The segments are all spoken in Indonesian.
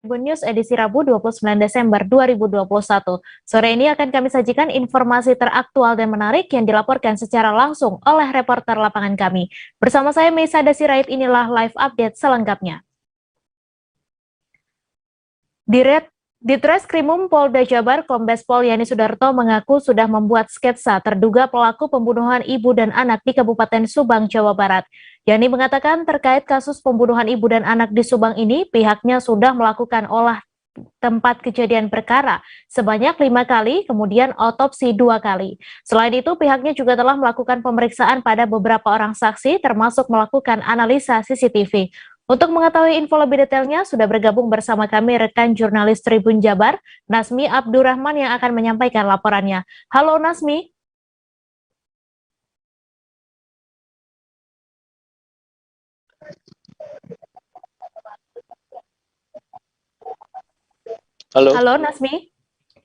Tribun News edisi Rabu 29 Desember 2021. Sore ini akan kami sajikan informasi teraktual dan menarik yang dilaporkan secara langsung oleh reporter lapangan kami. Bersama saya Meisa Dasirait, inilah live update selengkapnya. Ditreskrimum Polda Jabar, Kombes Pol Yani Sudarto mengaku sudah membuat sketsa terduga pelaku pembunuhan ibu dan anak di Kabupaten Subang, Jawa Barat. Yani mengatakan terkait kasus pembunuhan ibu dan anak di Subang ini, pihaknya sudah melakukan olah tempat kejadian perkara sebanyak 5 kali, kemudian otopsi 2 kali. Selain itu, pihaknya juga telah melakukan pemeriksaan pada beberapa orang saksi, termasuk melakukan analisa CCTV. Untuk mengetahui info lebih detailnya, sudah bergabung bersama kami rekan jurnalis Tribun Jabar, Nasmi Abdurrahman yang akan menyampaikan laporannya. Halo Nasmi. Halo Nasmi.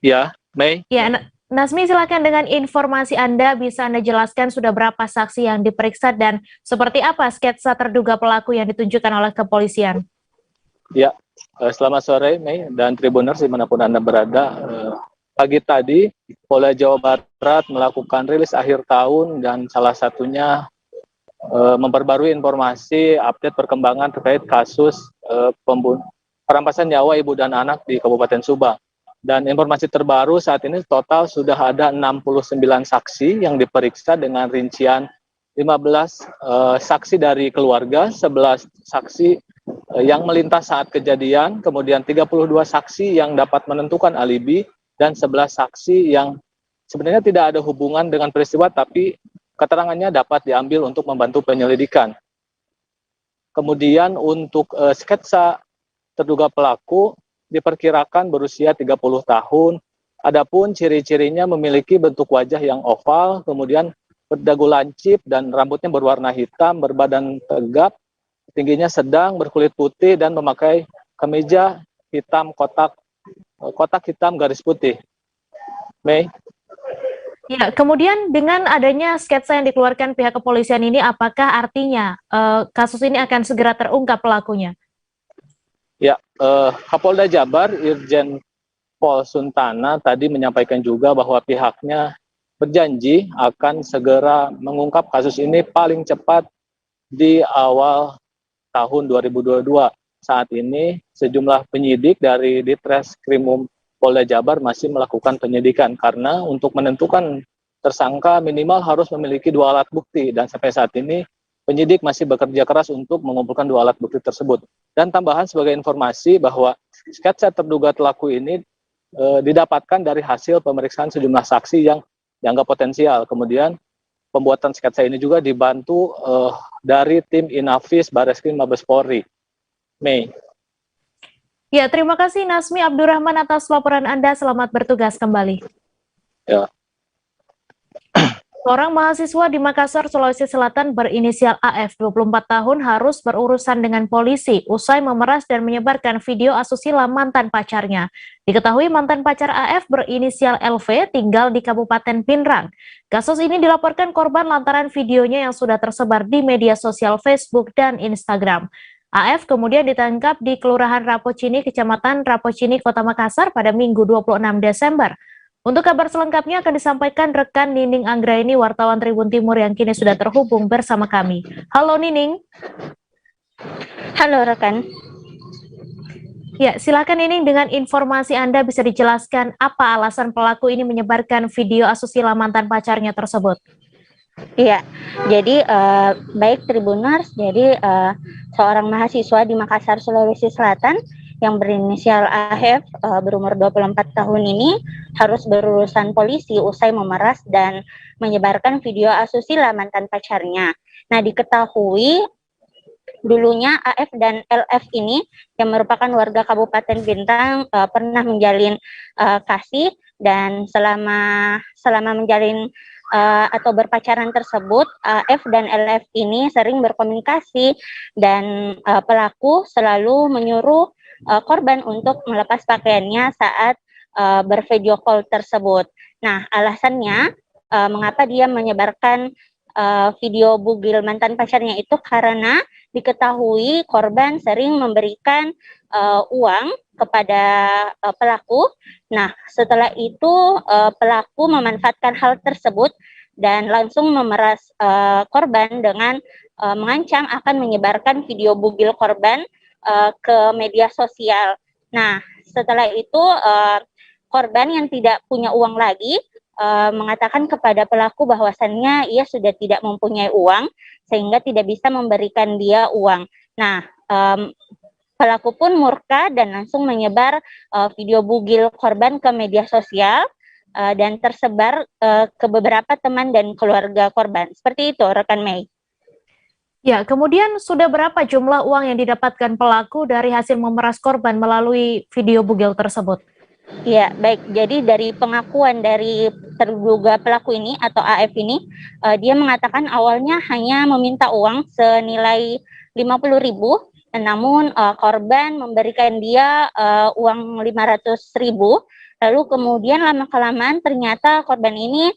Ya, Mei. Ya, Nasmi, silakan dengan informasi Anda, bisa Anda jelaskan sudah berapa saksi yang diperiksa dan seperti apa sketsa terduga pelaku yang ditunjukkan oleh kepolisian? Ya, selamat sore Mei dan Tribuners dimanapun Anda berada. Pagi tadi, Polda Jawa Barat melakukan rilis akhir tahun dan salah satunya memperbarui informasi update perkembangan terkait kasus perampasan nyawa ibu dan anak di Kabupaten Subang. Dan informasi terbaru saat ini total sudah ada 69 saksi yang diperiksa dengan rincian 15 saksi dari keluarga, 11 saksi yang melintas saat kejadian, kemudian 32 saksi yang dapat menentukan alibi, dan 11 saksi yang sebenarnya tidak ada hubungan dengan peristiwa tapi keterangannya dapat diambil untuk membantu penyelidikan. Kemudian untuk sketsa terduga pelaku diperkirakan berusia 30 tahun, adapun ciri-cirinya memiliki bentuk wajah yang oval, kemudian berdagu lancip dan rambutnya berwarna hitam, berbadan tegap, tingginya sedang, berkulit putih dan memakai kemeja hitam kotak hitam garis putih. Mei. Ya, kemudian dengan adanya sketsa yang dikeluarkan pihak kepolisian ini, apakah artinya kasus ini akan segera terungkap pelakunya? Ya, Kapolda Jabar Irjen Pol Suntana tadi menyampaikan juga bahwa pihaknya berjanji akan segera mengungkap kasus ini paling cepat di awal tahun 2022. Saat ini sejumlah penyidik dari Ditreskrimum Polda Jabar masih melakukan penyidikan karena untuk menentukan tersangka minimal harus memiliki 2 alat bukti dan sampai saat ini penyidik masih bekerja keras untuk mengumpulkan 2 alat bukti tersebut. Dan tambahan sebagai informasi bahwa sketsa terduga pelaku ini didapatkan dari hasil pemeriksaan sejumlah saksi yang dianggap potensial. Kemudian pembuatan sketsa ini juga dibantu dari tim Inavis Barreskrim Mabes Polri. Mei. Ya, terima kasih Nasmi Abdurrahman atas laporan Anda. Selamat bertugas kembali. Ya. Seorang mahasiswa di Makassar, Sulawesi Selatan berinisial AF, 24 tahun, harus berurusan dengan polisi usai memeras dan menyebarkan video asusila mantan pacarnya. Diketahui mantan pacar AF berinisial LV tinggal di Kabupaten Pinrang. Kasus ini dilaporkan korban lantaran videonya yang sudah tersebar di media sosial Facebook dan Instagram. AF kemudian ditangkap di Kelurahan Rapocini, Kecamatan Rapocini, Kota Makassar pada Minggu 26 Desember. Untuk kabar selengkapnya akan disampaikan rekan Nining Anggraini, wartawan Tribun Timur yang kini sudah terhubung bersama kami. Halo Nining. Halo rekan. Ya, silakan Nining, dengan informasi Anda bisa dijelaskan apa alasan pelaku ini menyebarkan video asusila mantan pacarnya tersebut? Iya, jadi baik Tribuners, jadi seorang mahasiswa di Makassar, Sulawesi Selatan yang berinisial AF berumur 24 tahun ini harus berurusan polisi usai memeras dan menyebarkan video asusila mantan pacarnya. Nah, diketahui dulunya AF dan LF ini yang merupakan warga Kabupaten Bintang pernah menjalin kasih, dan selama menjalin atau berpacaran tersebut, AF dan LF ini sering berkomunikasi dan pelaku selalu menyuruh korban untuk melepas pakaiannya saat bervideo call tersebut. Nah, alasannya mengapa dia menyebarkan video bugil mantan pacarnya itu karena diketahui korban sering memberikan uang kepada pelaku. Nah, setelah itu pelaku memanfaatkan hal tersebut dan langsung memeras korban dengan mengancam akan menyebarkan video bugil korban ke media sosial. Nah, setelah itu korban yang tidak punya uang lagi mengatakan kepada pelaku bahwasannya ia sudah tidak mempunyai uang sehingga tidak bisa memberikan dia uang. Nah, pelaku pun murka dan langsung menyebar video bugil korban ke media sosial dan tersebar ke beberapa teman dan keluarga korban. Seperti itu, rekan Mei. Ya, kemudian sudah berapa jumlah uang yang didapatkan pelaku dari hasil memeras korban melalui video bugil tersebut? Ya, baik. Jadi dari pengakuan dari terduga pelaku ini atau AF ini, dia mengatakan awalnya hanya meminta uang senilai 50.000, namun korban memberikan dia uang 500.000. Lalu kemudian lama-kelamaan ternyata korban ini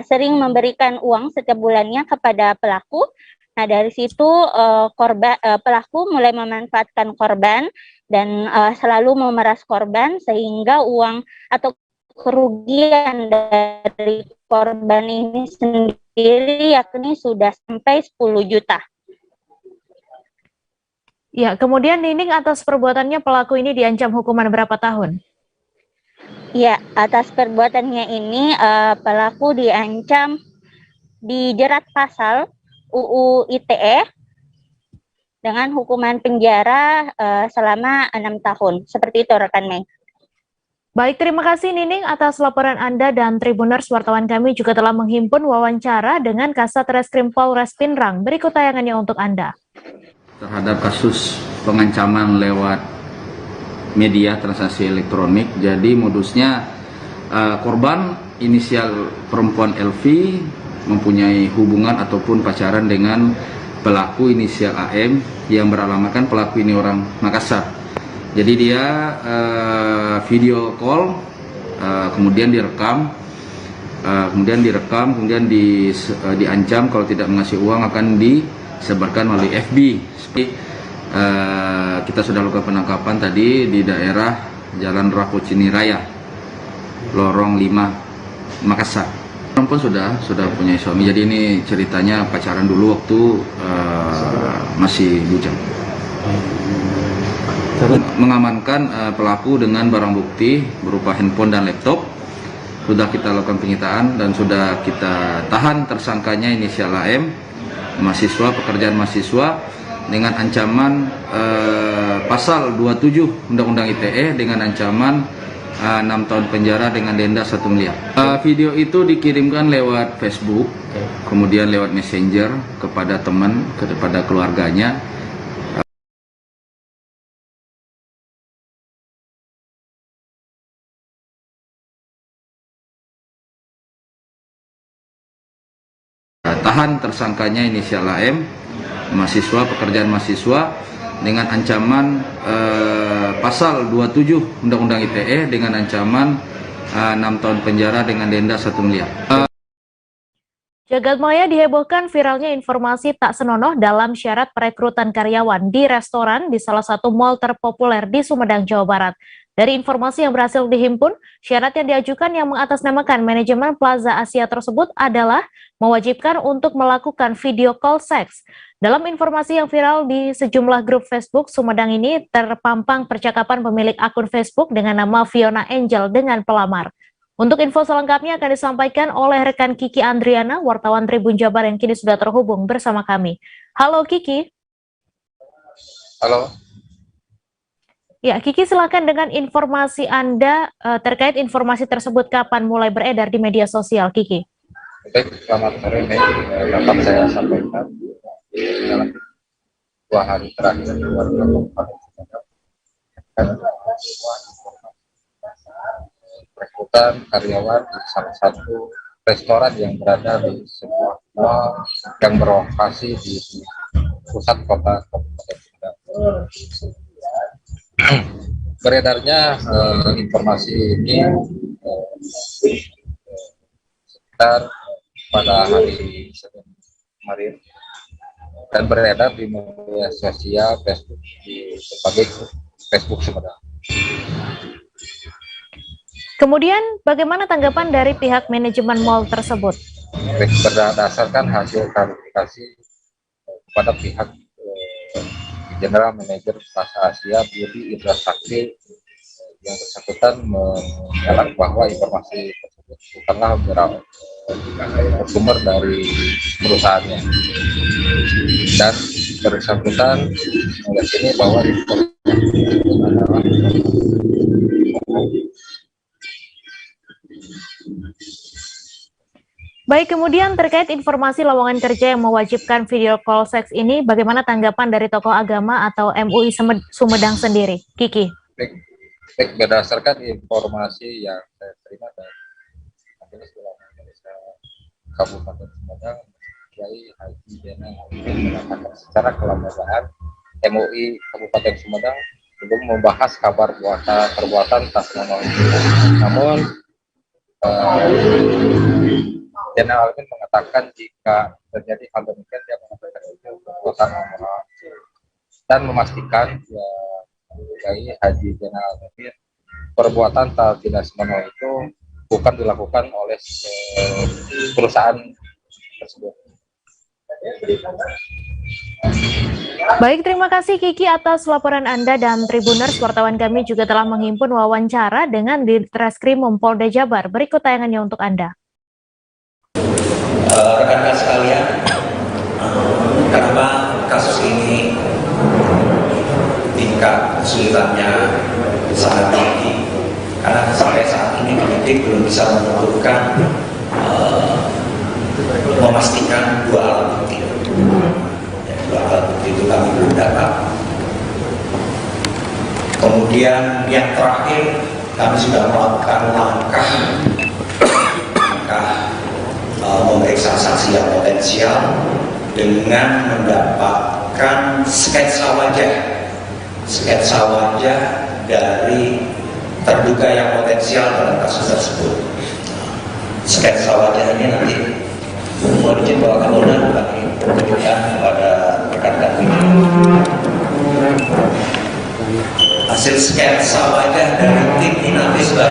sering memberikan uang setiap bulannya kepada pelaku. Nah, dari situ pelaku mulai memanfaatkan korban dan selalu memeras korban sehingga uang atau kerugian dari korban ini sendiri yakni sudah sampai 10 juta. Ya, kemudian Nining atas perbuatannya pelaku ini diancam hukuman berapa tahun? Ya, atas perbuatannya ini pelaku diancam dijerat pasal UU ITE dengan hukuman penjara selama 6 tahun. Seperti itu, rekan Mei. Baik, terima kasih Nining atas laporan Anda dan Tribuners wartawan kami juga telah menghimpun wawancara dengan Kasat Reskrim Polres Pinrang. Berikut tayangannya untuk Anda. Terhadap kasus pengancaman lewat media transaksi elektronik, jadi modusnya korban inisial perempuan LV mempunyai hubungan ataupun pacaran dengan pelaku inisial AM yang beralamatkan pelaku ini orang Makassar. Jadi dia video call, kemudian direkam, kemudian diancam kalau tidak mengasih uang akan disebarkan melalui FB. Kita sudah lakukan penangkapan tadi di daerah Jalan Rapocini Raya, Lorong 5, Makassar. Perempuan sudah punya suami, jadi ini ceritanya pacaran dulu waktu masih bujang. Mengamankan pelaku dengan barang bukti berupa handphone dan laptop. Sudah kita lakukan penyitaan dan sudah kita tahan tersangkanya inisial AM, mahasiswa, pekerjaan mahasiswa, dengan ancaman pasal 27 Undang-Undang ITE dengan ancaman 6 tahun penjara dengan denda 1 miliar. Video itu dikirimkan lewat Facebook, kemudian lewat Messenger kepada teman, kepada keluarganya. Tahan tersangkanya inisial AM, mahasiswa, pekerjaan mahasiswa, dengan ancaman pasal 27 Undang-Undang ITE dengan ancaman 6 tahun penjara dengan denda 1 miliar. Jagat maya dihebohkan viralnya informasi tak senonoh dalam syarat perekrutan karyawan di restoran di salah satu mal terpopuler di Sumedang, Jawa Barat. Dari informasi yang berhasil dihimpun, syarat yang diajukan yang mengatasnamakan manajemen Plaza Asia tersebut adalah mewajibkan untuk melakukan video call seks. Dalam informasi yang viral di sejumlah grup Facebook, Sumedang ini terpampang percakapan pemilik akun Facebook dengan nama Fiona Angel dengan pelamar. Untuk info selengkapnya akan disampaikan oleh rekan Kiki Andriana, wartawan Tribun Jabar yang kini sudah terhubung bersama kami. Halo Kiki. Halo. Ya, Kiki silakan dengan informasi Anda terkait informasi tersebut kapan mulai beredar di media sosial, Kiki. Baik, selamat sore, Mei. Dapat saya sampaikan dalam 2 hari terakhir warga Kabupaten Sumedang perekrutan karyawan di salah satu restoran yang berada di sebuah mall yang berlokasi di pusat kota Kabupaten Sumedang. Beredarnya informasi ini sekitar pada hari Senin kemarin dan beredar di media sosial Facebook di berbagai Facebook Sumedang. Kemudian bagaimana tanggapan dari pihak manajemen mall tersebut? Berdasarkan hasil klarifikasi kepada pihak General Manager Plaza Asia Budi Indra Sakti, yang bersangkutan menyalang bahwa informasi tersebut bukanlah bersumber dari perusahaannya, dan bersangkutan meyakini bahwa informasi tersebut adalah Baik, kemudian terkait informasi lowongan kerja yang mewajibkan video call seks ini, bagaimana tanggapan dari tokoh agama atau MUI Sumedang sendiri? Kiki. Baik, berdasarkan informasi yang saya terima dari Majelis Ulama Indonesia Kabupaten Sumedang, Kiai Haji Zainal Arifin mengatakan secara kelembagaan MUI Kabupaten Sumedang belum membahas kabar perbuatan tas nama itu. Namun Zainal Arifin mengatakan jika terjadi hal demikian, dia mengatakan itu perbuatan amoral dan memastikan Kiai Haji Zainal Arifin perbuatan tidak senonoh itu bukan dilakukan oleh perusahaan tersebut. Baik, terima kasih Kiki atas laporan Anda, dan Tribuners, wartawan kami juga telah menghimpun wawancara dengan Ditreskrim Polda Jabar. Berikut tayangannya untuk Anda. Rekan-rekan sekalian, kenapa kasus ini tingkat kesulitannya sangat tinggi? Karena sampai saat ini penyidik belum bisa menentukan, memastikan dua alat bukti. Dua alat bukti itu kami belum dapat. Kemudian yang terakhir, kami sudah melakukan langkah memeriksa saksi yang potensial dengan mendapatkan sketsa wajah dari terduga yang potensial dalam kasus tersebut. Sketsa wajah ini nanti mohon izin Bapak Kapolda kami tunjukkan kepada rekan-rekan ini. Hasil sketsa wajah dari tim ini nanti sudah.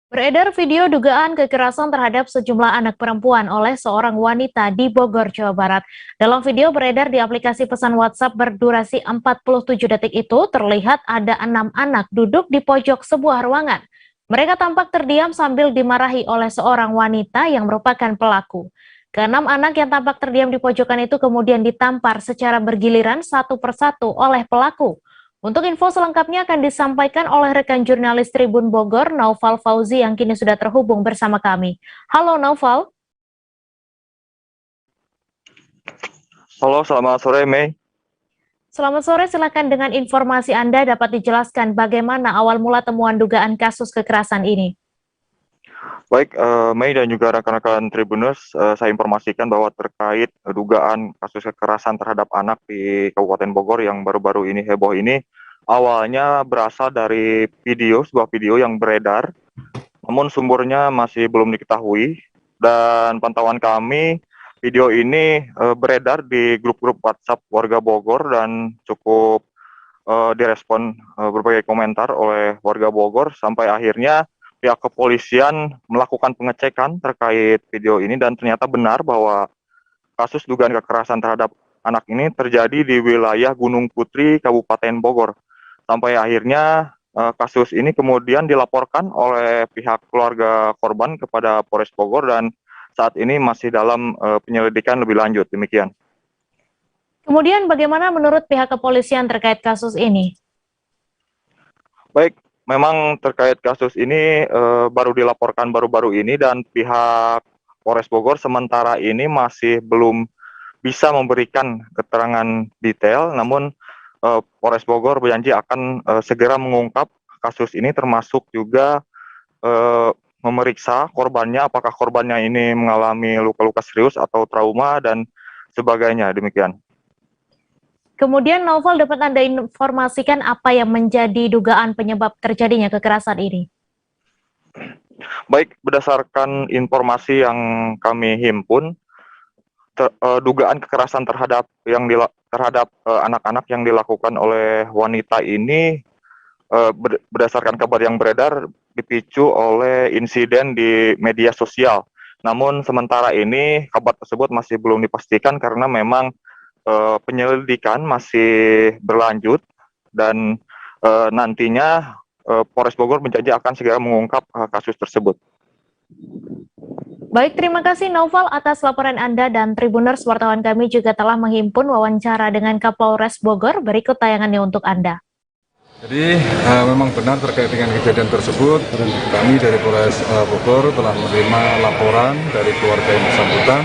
Beredar video dugaan kekerasan terhadap sejumlah anak perempuan oleh seorang wanita di Bogor, Jawa Barat. Dalam video beredar di aplikasi pesan WhatsApp berdurasi 47 detik itu, terlihat ada 6 anak duduk di pojok sebuah ruangan. Mereka tampak terdiam sambil dimarahi oleh seorang wanita yang merupakan pelaku. Keenam anak yang tampak terdiam di pojokan itu kemudian ditampar secara bergiliran satu persatu oleh pelaku. Untuk info selengkapnya akan disampaikan oleh rekan jurnalis Tribun Bogor, Naufal Fauzi, yang kini sudah terhubung bersama kami. Halo Naufal. Halo, selamat sore Mei. Selamat sore, silakan dengan informasi Anda dapat dijelaskan bagaimana awal mula temuan dugaan kasus kekerasan ini. Baik, Mei dan juga rekan-rekan Tribuners, saya informasikan bahwa terkait dugaan kasus kekerasan terhadap anak di Kabupaten Bogor yang baru-baru ini heboh ini, awalnya berasal dari sebuah video yang beredar, namun sumbernya masih belum diketahui, dan pantauan kami, video ini beredar di grup-grup WhatsApp warga Bogor dan cukup direspon berbagai komentar oleh warga Bogor, sampai akhirnya pihak kepolisian melakukan pengecekan terkait video ini, dan ternyata benar bahwa kasus dugaan kekerasan terhadap anak ini terjadi di wilayah Gunung Putri, Kabupaten Bogor. Sampai akhirnya kasus ini kemudian dilaporkan oleh pihak keluarga korban kepada Polres Bogor, dan saat ini masih dalam penyelidikan lebih lanjut. Demikian. Kemudian bagaimana menurut pihak kepolisian terkait kasus ini? Baik, memang terkait kasus ini baru dilaporkan baru-baru ini, dan pihak Polres Bogor sementara ini masih belum bisa memberikan keterangan detail, namun Polres Bogor berjanji akan segera mengungkap kasus ini, termasuk juga memeriksa korbannya, apakah korbannya ini mengalami luka-luka serius atau trauma dan sebagainya. Demikian. Kemudian Naufal, dapat Anda informasikan apa yang menjadi dugaan penyebab terjadinya kekerasan ini? Baik, berdasarkan informasi yang kami himpun, dugaan kekerasan terhadap anak-anak yang dilakukan oleh wanita ini berdasarkan kabar yang beredar dipicu oleh insiden di media sosial. Namun sementara ini kabar tersebut masih belum dipastikan karena memang penyelidikan masih berlanjut dan nantinya Polres Bogor berjanji akan segera mengungkap kasus tersebut. Baik, terima kasih Noval atas laporan Anda, dan Tribuners wartawan kami juga telah menghimpun wawancara dengan Kapolres Bogor. Berikut tayangannya untuk Anda. Jadi memang benar terkait dengan kejadian tersebut, kami dari Polres Bogor telah menerima laporan dari keluarga yang bersangkutan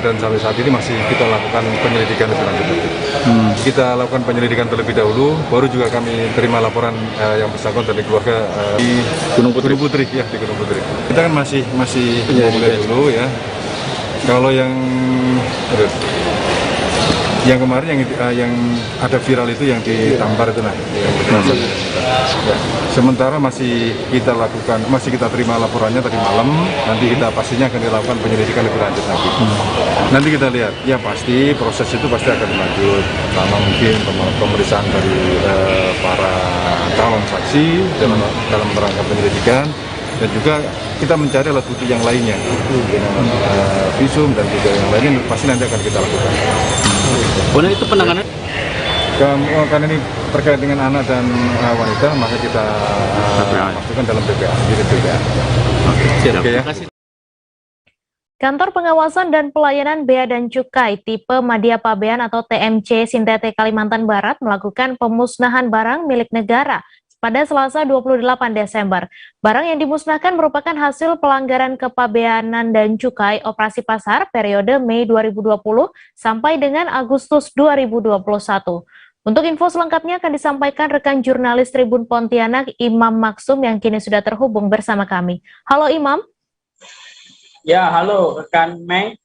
dan sampai saat ini masih kita lakukan penyelidikan lebih lanjut. Kita lakukan penyelidikan terlebih dahulu, baru juga kami terima laporan yang bersangkutan dari keluarga di Gunung Putri. Ya, di Gunung Putri. Kita kan masih mulai dulu ya. Kalau yang kemarin yang ada viral itu yang di Tampar itu sementara masih kita terima laporannya tadi malam, nanti kita pastinya akan dilakukan penyelidikan lebih lanjut lagi. Nanti kita lihat, ya pasti proses itu pasti akan lanjut, pertama mungkin pemeriksaan dari para calon saksi dalam rangka penyelidikan, dan juga kita mencari alat bukti yang lainnya dengan visum dan juga yang lainnya pasti nanti akan kita lakukan. Kemudian itu penanganan? Karena ini terkait dengan anak dan wanita, maka kita masukkan dalam PPA, unit PPA. Oke, ya. Kantor Pengawasan dan Pelayanan Bea dan Cukai tipe Madya Pabean atau TMC Sintete Kalimantan Barat melakukan pemusnahan barang milik negara pada Selasa 28 Desember. Barang yang dimusnahkan merupakan hasil pelanggaran kepabeanan dan cukai operasi pasar periode Mei 2020 sampai dengan Agustus 2021. Untuk info selengkapnya akan disampaikan rekan jurnalis Tribun Pontianak Imam Maksum yang kini sudah terhubung bersama kami. Halo Imam. Ya, halo rekan Mei.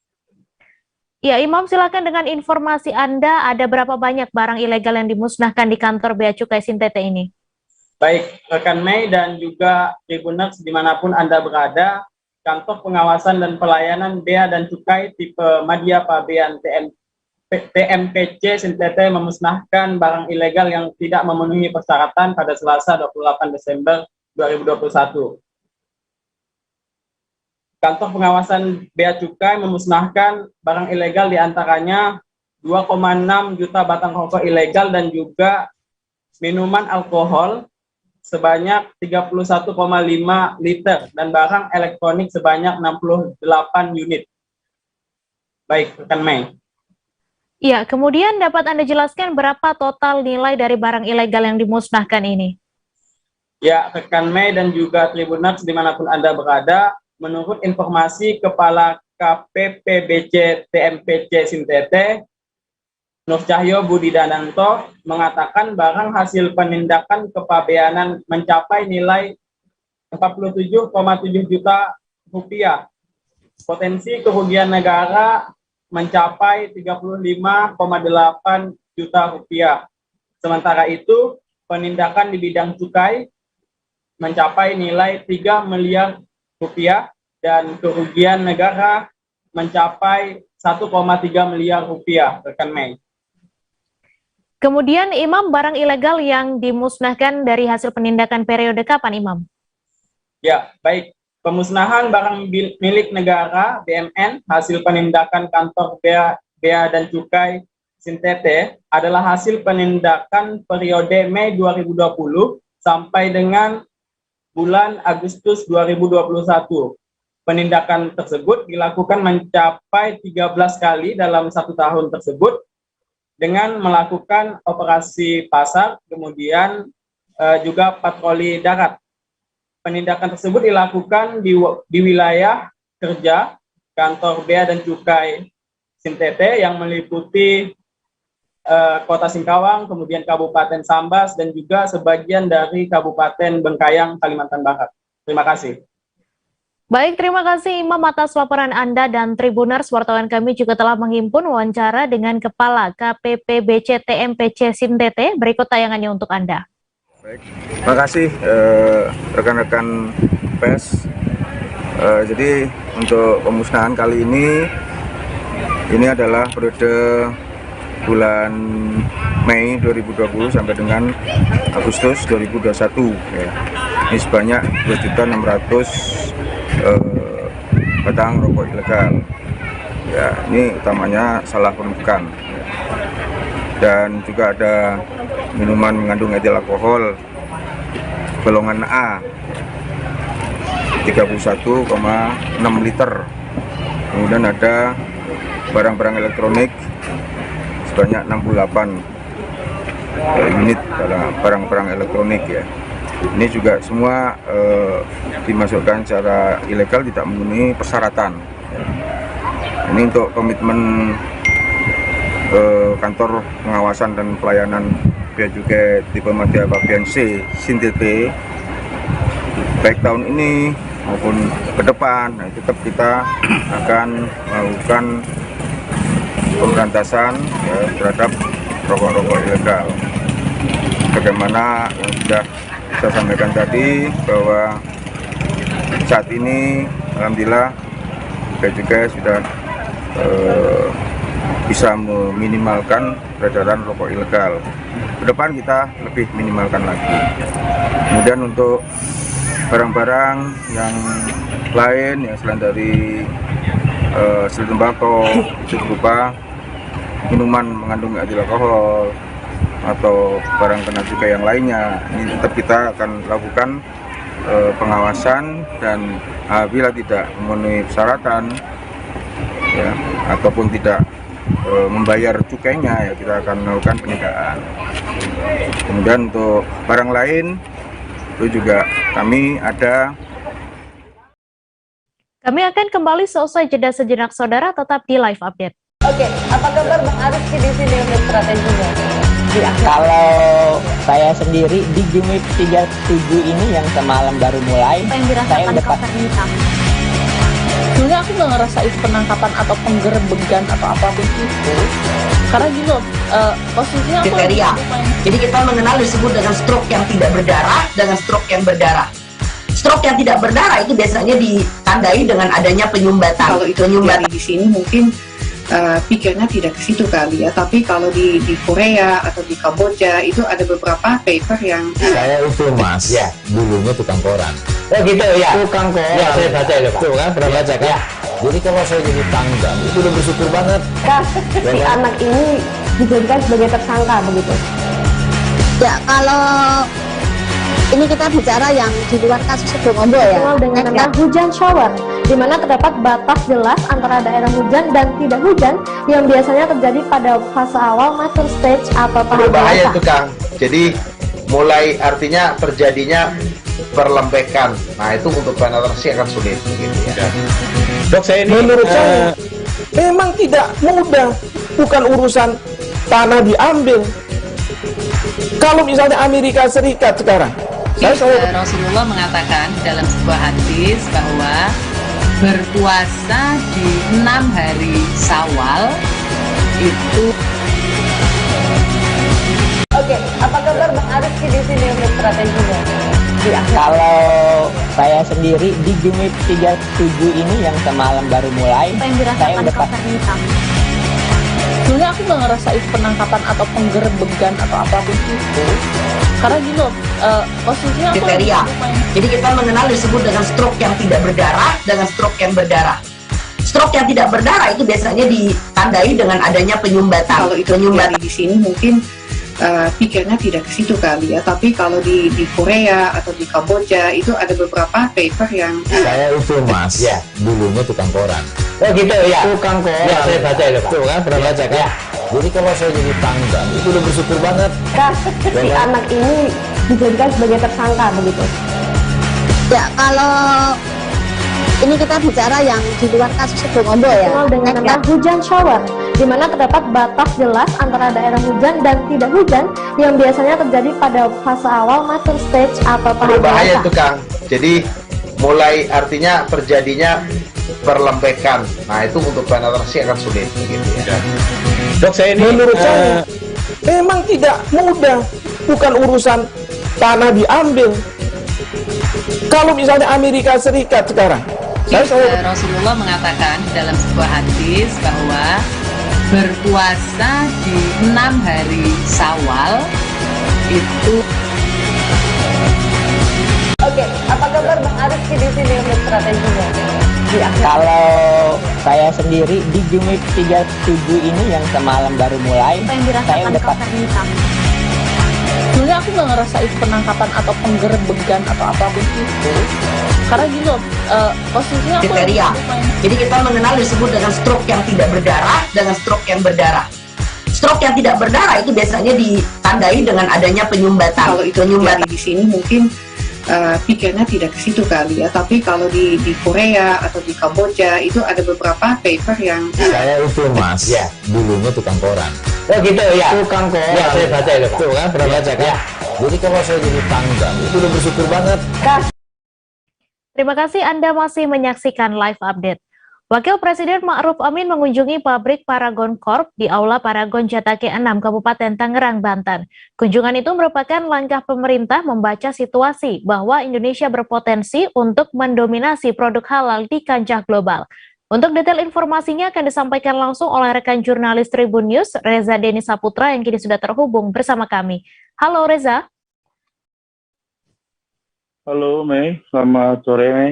Ya, Imam, silakan dengan informasi Anda, ada berapa banyak barang ilegal yang dimusnahkan di kantor Bea Cukai Sintete ini? Baik, rekan Mei dan juga Tribuners dimanapun Anda berada, Kantor Pengawasan dan Pelayanan Bea dan Cukai tipe Madya Pabean TMPC Sintete memusnahkan barang ilegal yang tidak memenuhi persyaratan pada Selasa 28 Desember 2021. Kantor Pengawasan Bea Cukai memusnahkan barang ilegal diantaranya 2,6 juta batang rokok ilegal dan juga minuman alkohol sebanyak 31,5 liter dan barang elektronik sebanyak 68 unit. Baik, rekan Mei. Iya, kemudian dapat Anda jelaskan berapa total nilai dari barang ilegal yang dimusnahkan ini? Ya, rekan Mei dan juga Tribuners dimanapun Anda berada, menurut informasi Kepala KPPBC TMPC Sintete, Nur Cahyo Budi Dananto, mengatakan barang hasil penindakan kepabeanan mencapai nilai 47,7 juta rupiah. Potensi kerugian negara mencapai 35,8 juta rupiah. Sementara itu, penindakan di bidang cukai mencapai nilai 3 miliar rupiah dan kerugian negara mencapai 1,3 miliar rupiah, rekan Mei. Kemudian Imam, barang ilegal yang dimusnahkan dari hasil penindakan periode kapan, Imam? Ya, baik. Pemusnahan barang milik negara BMN hasil penindakan kantor Bea dan Cukai Sintete adalah hasil penindakan periode Mei 2020 sampai dengan bulan Agustus 2021. Penindakan tersebut dilakukan mencapai 13 kali dalam 1 tahun tersebut dengan melakukan operasi pasar, kemudian juga patroli darat. Penindakan tersebut dilakukan di wilayah kerja kantor Bea dan Cukai Sintete yang meliputi Kota Singkawang, kemudian Kabupaten Sambas, dan juga sebagian dari Kabupaten Bengkayang, Kalimantan Barat. Terima kasih. Baik, terima kasih Imam atas laporan Anda, dan Tribuners wartawan kami juga telah menghimpun wawancara dengan Kepala KPPBC TMPC Sintete. Berikut tayangannya untuk Anda. Baik, terima kasih rekan-rekan pers. Jadi untuk pemusnahan kali ini adalah periode bulan Mei 2020 sampai dengan Agustus 2021 ya. Ini sebanyak 2.600 batang rokok ilegal. Ya, ini utamanya salah penumpukan. Ya. Dan juga ada minuman mengandung etil alkohol golongan A 31,6 liter. Kemudian ada barang-barang elektronik sebanyak 68 unit barang-barang elektronik ya. Ini juga semua dimasukkan secara ilegal, tidak memenuhi persyaratan. Ini untuk komitmen kantor pengawasan dan pelayanan Bea Cukai tipe Madya bagian C Sintete, baik tahun ini maupun ke depan, tetap kita akan melakukan pemberantasan ya, terhadap rokok-rokok ilegal. Bagaimana yang sudah saya sampaikan tadi, bahwa saat ini alhamdulillah Bea Cukai sudah bisa meminimalkan peredaran rokok ilegal. Ke depan kita lebih minimalkan lagi. Kemudian untuk barang-barang yang lain yang selain dari hasil tembakau, itu berupa minuman mengandung etil alkohol atau barang kena cukai yang lainnya, ini tetap kita akan lakukan pengawasan, dan apabila tidak memenuhi persyaratan ya, ataupun tidak membayar cukainya, ya kita akan melakukan penindakan. Kemudian untuk barang lain itu juga kami ada. Kami akan kembali seusai jeda sejenak, saudara, tetap di live update. Oke, apa kabar Bang Arif di sini untuk strateginya? Kalau saya sendiri di Jumit 37 ini yang semalam baru mulai, Apa yang dirasakan Kopernika? Sebenarnya aku nggak ngerasa itu penangkapan atau penggerbegan atau apapun itu, karena gini loh, posisinya aku Kriteria. Jadi kita mengenal disebut dengan stroke yang tidak berdarah dengan stroke yang berdarah. Stroke yang tidak berdarah itu biasanya ditandai dengan adanya penyumbatan. Kalau itu penyumbatan di sini mungkin pikirnya tidak ke situ kali ya, tapi kalau di Korea atau di Kamboja itu ada beberapa paper yang saya itu mas ya dulunya tukang koran. Oh gitu ya, Tukang koran ya saya baca itu Pak. tuh kan pernah baca kan Ya. Jadi kalau saya jadi tanggal itu udah bersyukur banget. Si anak ini dijadikan sebagai tersangka begitu. Ya, kalau ini kita bicara yang di luar kasus Sibolombo ya. Dikenal dengan nama hujan shower, di mana terdapat batas jelas antara daerah hujan dan tidak hujan yang biasanya terjadi pada fase awal mature stage atau tahap Berbahaya dewasa. itu Kang. Jadi mulai artinya terjadinya perlembekan. Nah itu untuk penetrasi akan sulit gitu ya. Dok, saya ini menurut saya memang tidak mudah, bukan urusan tanah diambil. Kalau misalnya Amerika Serikat sekarang, Rasulullah mengatakan dalam sebuah hadis bahwa berpuasa di 6 hari Syawal itu. Oke, apa kabar Bang Arif di sini untuk strateginya? kalau saya sendiri di Jumit 37 ini yang semalam baru mulai, Apa yang saya dirasakan udah Kopernika? sebenarnya aku nggak ngerasa itu penangkapan atau penggerbegan atau apapun itu, karena gini loh, posisinya aku Kriteria. Jadi kita mengenal disebut dengan stroke yang tidak berdarah dengan stroke yang berdarah. Stroke yang tidak berdarah itu biasanya ditandai dengan adanya penyumbatan. kalau itu penyumbatan di sini mungkin pikirnya tidak ke situ kali ya, tapi kalau di Korea atau di Kamboja itu ada beberapa paper yang saya itu mas ya dulunya tukang koran. Oh gitu ya, Tukang koran ya saya baca itu Pak. tuh kan pernah baca kan Ya. Jadi kalau saya jadi tanggal itu udah bersyukur banget. Si anak ini dijadikan sebagai tersangka begitu. Ya, kalau ini kita bicara yang di luar kasus Sibolombo ya. Dikenal dengan nama hujan shower, di mana terdapat batas jelas antara daerah hujan dan tidak hujan yang biasanya terjadi pada fase awal mature stage atau tahap Berbahaya dewasa. itu Kang. Jadi mulai artinya terjadinya perlembekan. Nah itu untuk penetrasi akan sulit gitu ya. Dok, saya ini menurut saya memang tidak mudah, bukan urusan tanah diambil. Kalau misalnya Amerika Serikat sekarang, Rasulullah mengatakan dalam sebuah hadis bahwa berpuasa di 6 hari Syawal itu. Oke, apa kabar Bang Arief di sini untuk strateginya? Kalau saya sendiri di Jumit 37 ini yang semalam baru mulai, saya udah Sebenarnya aku nggak ngerasa itu penangkapan atau penggerbegan atau apapun itu. Karena gini loh, posisinya aku kriteria. Jadi kita mengenal disebut dengan stroke yang tidak berdarah dengan stroke yang berdarah. Stroke yang tidak berdarah itu biasanya ditandai dengan adanya penyumbatan. Kalau itu penyumbatan di sini mungkin pikirnya tidak ke situ kali ya, tapi kalau di Korea atau di Kamboja itu ada beberapa paper yang saya itu mas, ya dulunya tukang koran. Oh gitu ya, Tukang koran. Ya, saya baca itu Pak. Tuh kan, pernah baca kan? Ya. Jadi kalau saya jadi tanggang, itu udah bersyukur banget. Terima kasih Anda masih menyaksikan live update. Wakil Presiden Ma'ruf Amin mengunjungi pabrik Paragon Corp di Aula Paragon Jatake 6, Kabupaten Tangerang, Banten. Kunjungan itu merupakan langkah pemerintah membaca situasi bahwa Indonesia berpotensi untuk mendominasi produk halal di kancah global. Untuk detail informasinya akan disampaikan langsung oleh rekan jurnalis Tribun News, Reza Denny Saputra, yang kini sudah terhubung bersama kami. Halo Reza. Halo Mei, selamat sore Mei.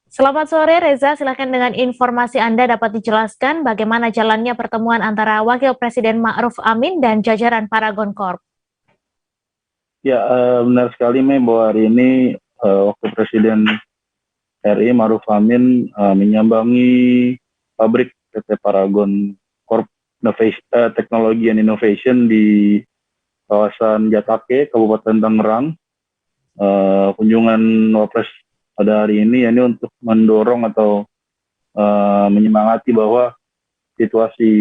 Selamat sore Reza, silakan dengan informasi Anda dapat dijelaskan bagaimana jalannya pertemuan antara Wakil Presiden Ma'ruf Amin dan jajaran Paragon Corp. Ya, benar sekali Mei bahwa hari ini Wakil Presiden RI Ma'ruf Amin menyambangi pabrik PT Paragon Corp Teknologi and Innovation di kawasan Jatake, Kabupaten Tangerang. Kunjungan Wapres pada hari ini ya, ini untuk mendorong atau menyemangati bahwa situasi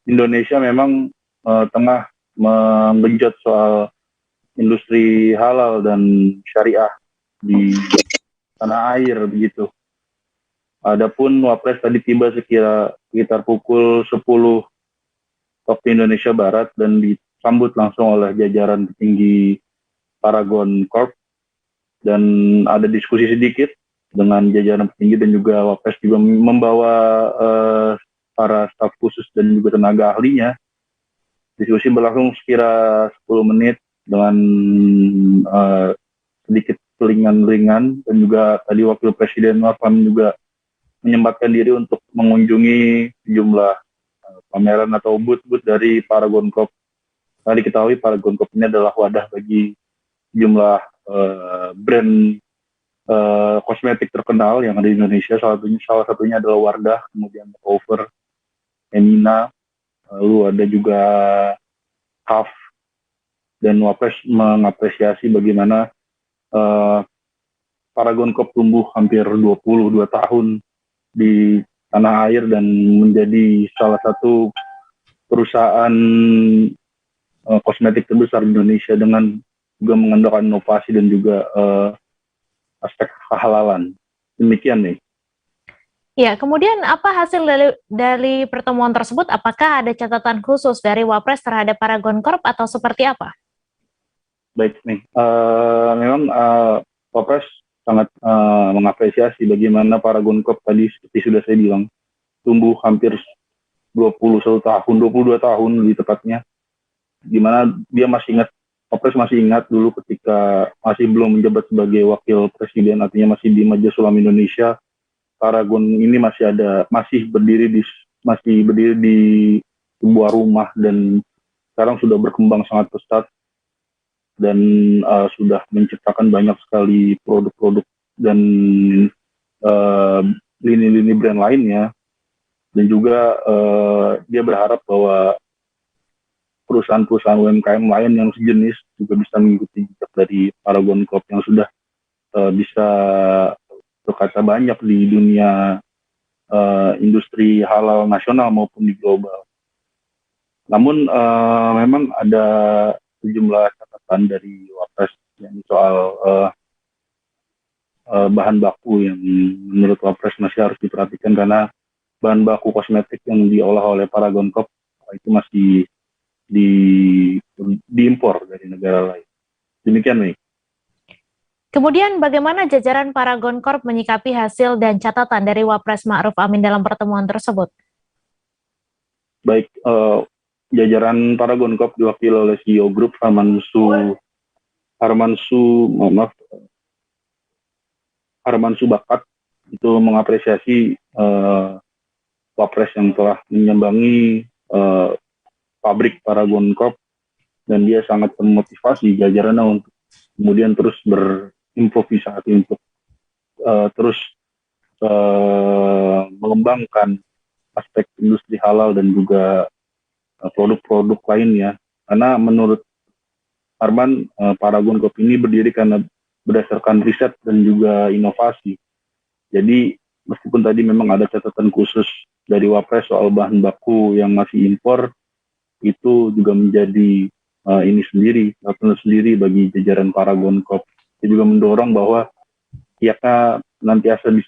Indonesia memang tengah menggenjot soal industri halal dan syariah di tanah air begitu. Adapun Wapres tadi tiba sekitar pukul 10 waktu Indonesia Barat dan disambut langsung oleh jajaran petinggi Paragon Corp. Dan ada diskusi sedikit dengan jajaran petinggi, dan juga Wapres juga membawa para staf khusus dan juga tenaga ahlinya. Diskusi berlangsung sekira 10 menit dengan sedikit ringan-ringan, dan juga tadi Wakil Presiden Ma'ruf Amin juga menyempatkan diri untuk mengunjungi sejumlah pameran atau booth-booth dari Paragon Corp. Tadi diketahui Paragon Corp ini adalah wadah bagi jumlah brand kosmetik terkenal yang ada di Indonesia. Salah satunya adalah Wardah, kemudian Over, Emina, lalu ada juga Haf, dan Wapres mengapresiasi bagaimana Paragon Corp tumbuh hampir 22 tahun di tanah air dan menjadi salah satu perusahaan kosmetik terbesar di Indonesia dengan juga mengandalkan inovasi dan juga aspek kehalalan. Demikian nih. Ya, kemudian apa hasil dari pertemuan tersebut? Apakah ada catatan khusus dari Wapres terhadap Paragon Corp atau seperti apa? Baik nih, memang Wapres sangat mengapresiasi bagaimana Paragon Corp tadi seperti sudah saya bilang tumbuh hampir 22 tahun lebih tepatnya, dimana dia Wapres masih ingat dulu ketika masih belum menjabat sebagai wakil presiden, artinya masih di Majelis Ulama Indonesia, Paragon ini masih berdiri di sebuah rumah, dan sekarang sudah berkembang sangat pesat dan sudah menciptakan banyak sekali produk-produk dan lini-lini brand lainnya, dan juga dia berharap bahwa perusahaan-perusahaan UMKM lain yang sejenis juga bisa mengikuti jejak dari Paragon Corp yang sudah bisa berkata banyak di dunia industri halal nasional maupun di global. Namun memang ada sejumlah catatan dari Wapres yang soal bahan baku yang menurut Wapres masih harus diperhatikan, karena bahan baku kosmetik yang diolah oleh Paragon Corp itu masih diimpor dari negara lain. Demikian nih. Kemudian bagaimana jajaran Paragon Corp menyikapi hasil dan catatan dari Wapres Ma'ruf Amin dalam pertemuan tersebut? baik jajaran Paragon Corp diwakili oleh CEO Group Harmansu Bakat itu mengapresiasi Wapres yang telah menyambangi pabrik Paragon Corp, dan dia sangat memotivasi jajarannya untuk kemudian terus berimprovisasi untuk terus mengembangkan aspek industri halal dan juga produk-produk lainnya. Karena menurut Arman, Paragon Corp ini berdiri karena berdasarkan riset dan juga inovasi. Jadi meskipun tadi memang ada catatan khusus dari Wapres soal bahan baku yang masih impor, itu juga menjadi catatan sendiri bagi jajaran Paragon Corp. Dia juga mendorong bahwa pihaknya nanti akan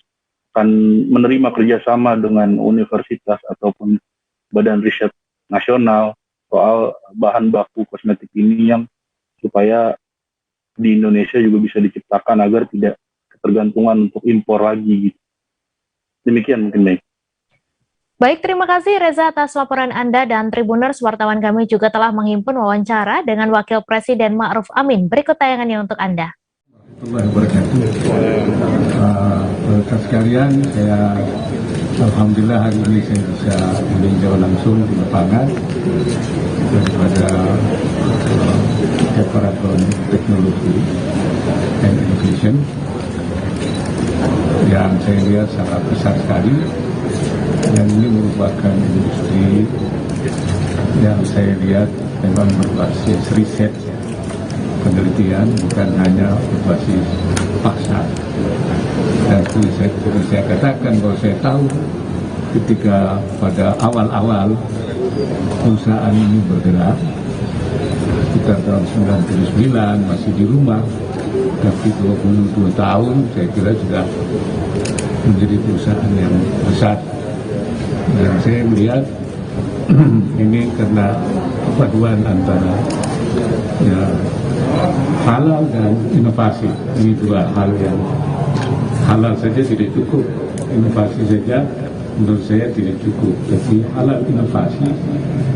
menerima kerjasama dengan universitas ataupun badan riset nasional soal bahan baku kosmetik ini yang supaya di Indonesia juga bisa diciptakan agar tidak ketergantungan untuk impor lagi gitu. Demikian mungkin, Mei. Baik, terima kasih Reza atas laporan Anda, dan Tribuners, wartawan kami juga telah menghimpun wawancara dengan Wakil Presiden Ma'ruf Amin. Berikut tayangannya untuk Anda. Rekan sekalian, saya alhamdulillah hari ini saya bisa meninjau langsung di lapangan daripada Paragon Technology and Innovation yang saya lihat sangat besar sekali, dan ini merupakan industri yang saya lihat memang berbasis riset penelitian, bukan hanya berbasis pasar. Dan seperti saya katakan, bahwa saya tahu ketika pada awal-awal perusahaan ini bergerak sekitar tahun 99 masih di rumah, tapi 22 tahun saya kira sudah menjadi perusahaan yang besar. Dan saya melihat ini karena perpaduan antara halal dan inovasi. Ini dua hal yang halal saja tidak cukup, inovasi saja menurut saya tidak cukup, tapi halal inovasi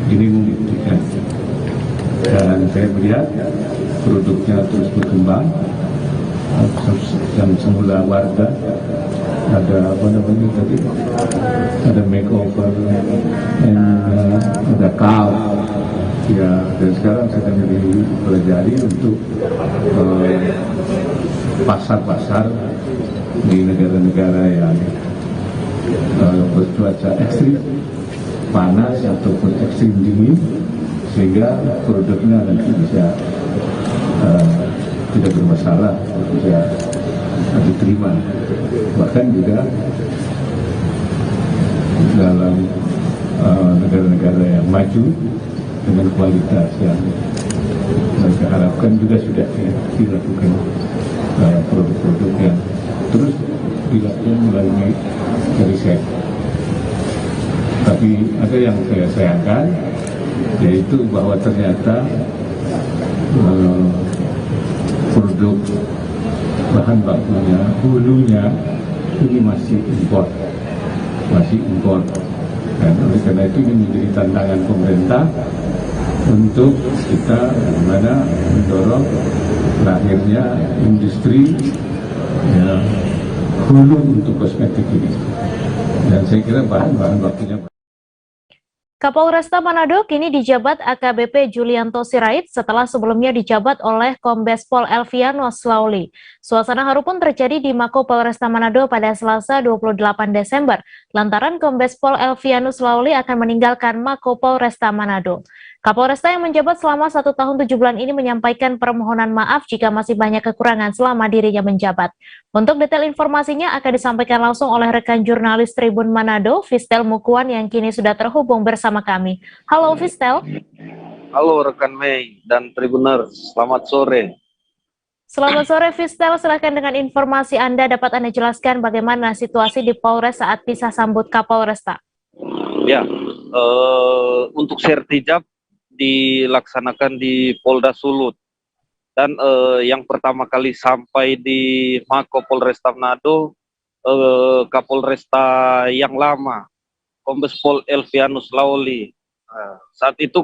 ini membuktikan. Dan saya melihat produknya terus berkembang. Yang semula warga ada ada makeover, ada kaos, ya, dan sekarang sedang dipelajari untuk pasar-pasar di negara-negara yang bercuaca ekstrim panas ataupun ekstrim dingin, sehingga produknya nanti bisa tidak bermasalah, bisa diterima. Bahkan juga dalam negara-negara yang maju dengan kualitas yang mereka harapkan juga sudah dilakukan produk-produk yang terus dilakukan melalui riset. Tapi ada yang saya sayangkan, yaitu bahwa ternyata produk bahan bakunya, hulunya ini masih impor, dan oleh karena itu ini menjadi tantangan pemerintah untuk kita bagaimana mendorong lahirnya industri hulu untuk kosmetik ini, dan saya kira bahan bakunya. Kapolresta Manado kini dijabat AKBP Julianto Sirait setelah sebelumnya dijabat oleh Kombes Pol Elvianus Lauli. Suasana haru pun terjadi di Mako Polresta Manado pada Selasa 28 Desember, lantaran Kombes Pol Elvianus Lauli akan meninggalkan Mako Polresta Manado. Kapolresta yang menjabat selama 1 tahun 7 bulan ini menyampaikan permohonan maaf jika masih banyak kekurangan selama dirinya menjabat. Untuk detail informasinya akan disampaikan langsung oleh rekan jurnalis Tribun Manado, Fistel Mukuan, yang kini sudah terhubung bersama kami. Halo Fistel. Halo rekan Mei dan Tribuners, selamat sore. Selamat sore Fistel, silakan dengan informasi Anda dapat Anda jelaskan bagaimana situasi di Polres saat pisah sambut Kapolresta. Ya, untuk sertijab dilaksanakan di Polda Sulut, dan yang pertama kali sampai di Mako Polresta Manado, Kapolresta yang lama, Kombes Pol Elvianus Lauli, Saat itu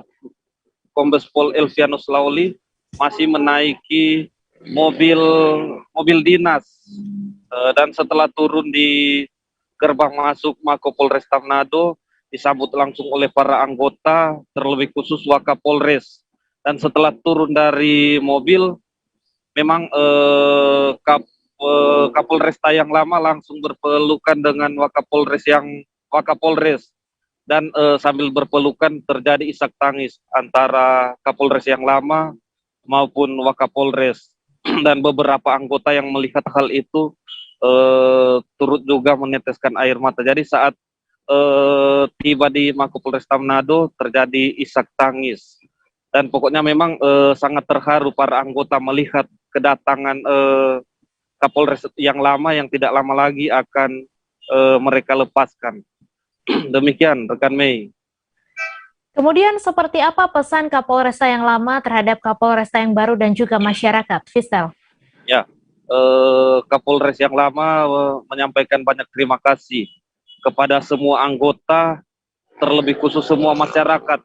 Kombes Pol Elvianus Lauli masih menaiki mobil dinas, dan setelah turun di gerbang masuk Mako Polresta Manado disambut langsung oleh para anggota, terlebih khusus Wakapolres. Dan setelah turun dari mobil, memang Kapolresta yang lama langsung berpelukan dengan Wakapolres, dan sambil berpelukan terjadi isak tangis antara Kapolres yang lama maupun Wakapolres. Dan beberapa anggota yang melihat hal itu turut juga meneteskan air mata. Jadi saat tiba di Mako Polresta Manado terjadi isak tangis. Dan pokoknya memang sangat terharu para anggota melihat kedatangan Kapolres yang lama yang tidak lama lagi akan mereka lepaskan. Demikian rekan Mei. Kemudian seperti apa pesan Kapolresta yang lama terhadap Kapolresta yang baru dan juga masyarakat, Fistel? Ya, Kapolres yang lama menyampaikan banyak terima kasih kepada semua anggota, terlebih khusus semua masyarakat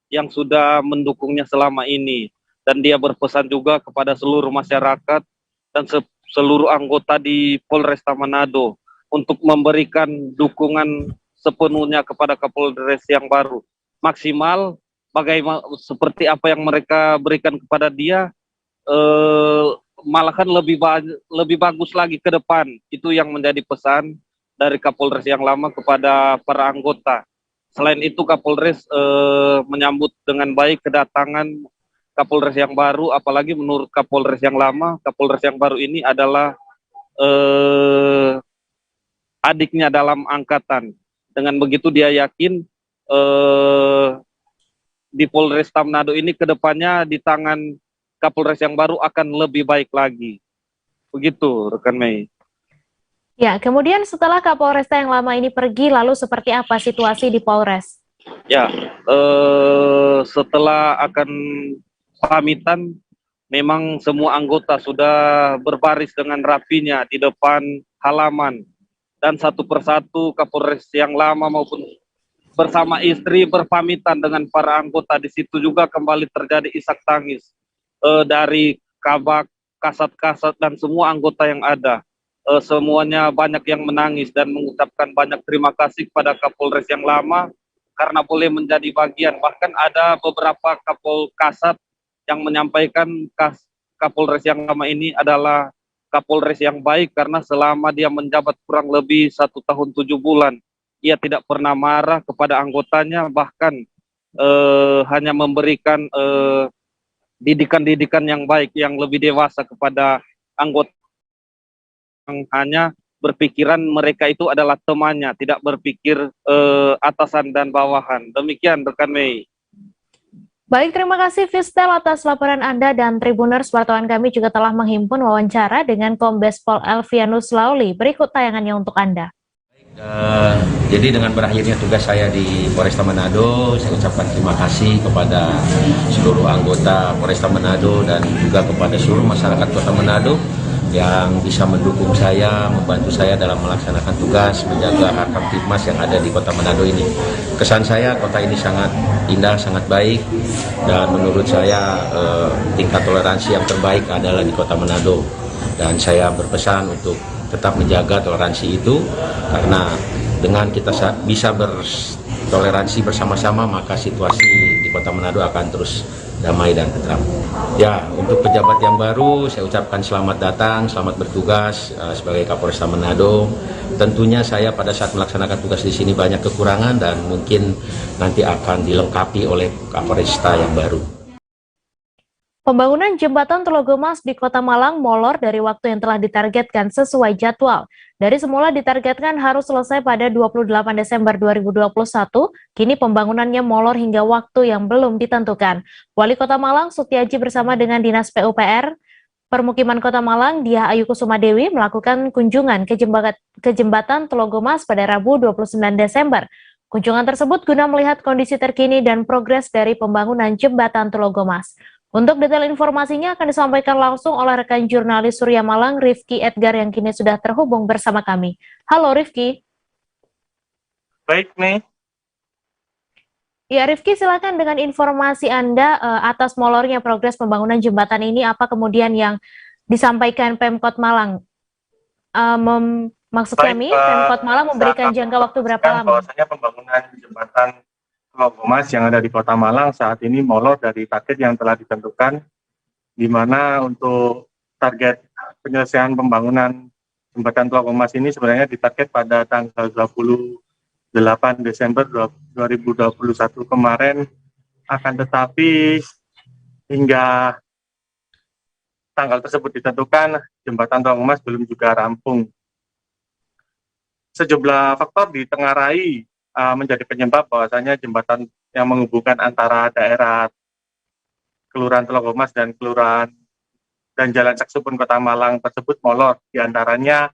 yang sudah mendukungnya selama ini. Dan dia berpesan juga kepada seluruh masyarakat dan seluruh anggota di Polresta Manado untuk memberikan dukungan sepenuhnya kepada Kapolres yang baru. Maksimal bagaimana seperti apa yang mereka berikan kepada dia, malahan lebih bagus lagi ke depan. Itu yang menjadi pesan dari Kapolres yang lama kepada para anggota. Selain itu Kapolres menyambut dengan baik kedatangan Kapolres yang baru, apalagi menurut Kapolres yang lama, Kapolres yang baru ini adalah adiknya dalam angkatan. Dengan begitu dia yakin di Polresta Manado ini kedepannya di tangan Kapolres yang baru akan lebih baik lagi. Begitu rekan Mei. Ya, kemudian setelah Kapolresta yang lama ini pergi, lalu seperti apa situasi di Polres? Ya, setelah akan pamitan, memang semua anggota sudah berbaris dengan rapinya di depan halaman. Dan satu persatu Kapolres yang lama maupun bersama istri berpamitan dengan para anggota. Di situ juga kembali terjadi isak tangis dari Kabak, Kasat-Kasat, dan semua anggota yang ada. Semuanya banyak yang menangis dan mengucapkan banyak terima kasih kepada Kapolres yang lama karena boleh menjadi bagian. Bahkan ada beberapa Kasat yang menyampaikan Kapolres yang lama ini adalah Kapolres yang baik karena selama dia menjabat kurang lebih 1 tahun 7 bulan, ia tidak pernah marah kepada anggotanya, bahkan hanya memberikan didikan-didikan yang baik, yang lebih dewasa kepada anggota, yang hanya berpikiran mereka itu adalah temannya, tidak berpikir atasan dan bawahan. Demikian rekan Mei. Baik, terima kasih Fistel atas laporan Anda, dan Tribuners, wartawan kami juga telah menghimpun wawancara dengan Kombes Pol Elvianus Lauli. Berikut tayangannya untuk Anda. Jadi dengan berakhirnya tugas saya di Polresta Manado, saya ucapkan terima kasih kepada seluruh anggota Polresta Manado dan juga kepada seluruh masyarakat Kota Manado yang bisa mendukung saya, membantu saya dalam melaksanakan tugas menjaga Harkamtibmas yang ada di Kota Manado ini. Kesan saya, kota ini sangat indah, sangat baik, dan menurut saya tingkat toleransi yang terbaik adalah di Kota Manado. Dan saya berpesan untuk tetap menjaga toleransi itu, karena dengan kita bisa bertoleransi bersama-sama, maka situasi di Kota Manado akan terus damai dan tentram. Ya, untuk pejabat yang baru, saya ucapkan selamat datang, selamat bertugas sebagai Kapolresta Manado. Tentunya saya pada saat melaksanakan tugas di sini banyak kekurangan dan mungkin nanti akan dilengkapi oleh Kapolresta yang baru. Pembangunan jembatan Telogomas di Kota Malang molor dari waktu yang telah ditargetkan sesuai jadwal. Dari semula ditargetkan harus selesai pada 28 Desember 2021, kini pembangunannya molor hingga waktu yang belum ditentukan. Wali Kota Malang Sutiaji bersama dengan Dinas PUPR Permukiman Kota Malang, Diah Ayu Kusuma Dewi, melakukan kunjungan ke jembatan Telogomas pada Rabu 29 Desember. Kunjungan tersebut guna melihat kondisi terkini dan progres dari pembangunan jembatan Telogomas. Untuk detail informasinya akan disampaikan langsung oleh rekan jurnalis Surya Malang, Rifki Edgar, yang kini sudah terhubung bersama kami. Halo Rifki. Baik nih. Ya, Rifki, silakan dengan informasi Anda atas molornya progres pembangunan jembatan ini, apa kemudian yang disampaikan Pemkot Malang? Maksud kami, Pemkot Malang memberikan jangka waktu berapa lama? Bahwasanya pembangunan jembatan Tlogomas yang ada di Kota Malang saat ini molor dari target yang telah ditentukan, di mana untuk target penyelesaian pembangunan jembatan Tlogomas ini sebenarnya ditarget pada tanggal 28 Desember 2021 kemarin, akan tetapi hingga tanggal tersebut ditentukan, jembatan Tlogomas belum juga rampung. Sejumlah faktor ditengarai menjadi penyebab bahwasanya jembatan yang menghubungkan antara daerah Kelurahan Tlogomas dan Kelurahan dan Jalan Saksupun Kota Malang tersebut molor. Di antaranya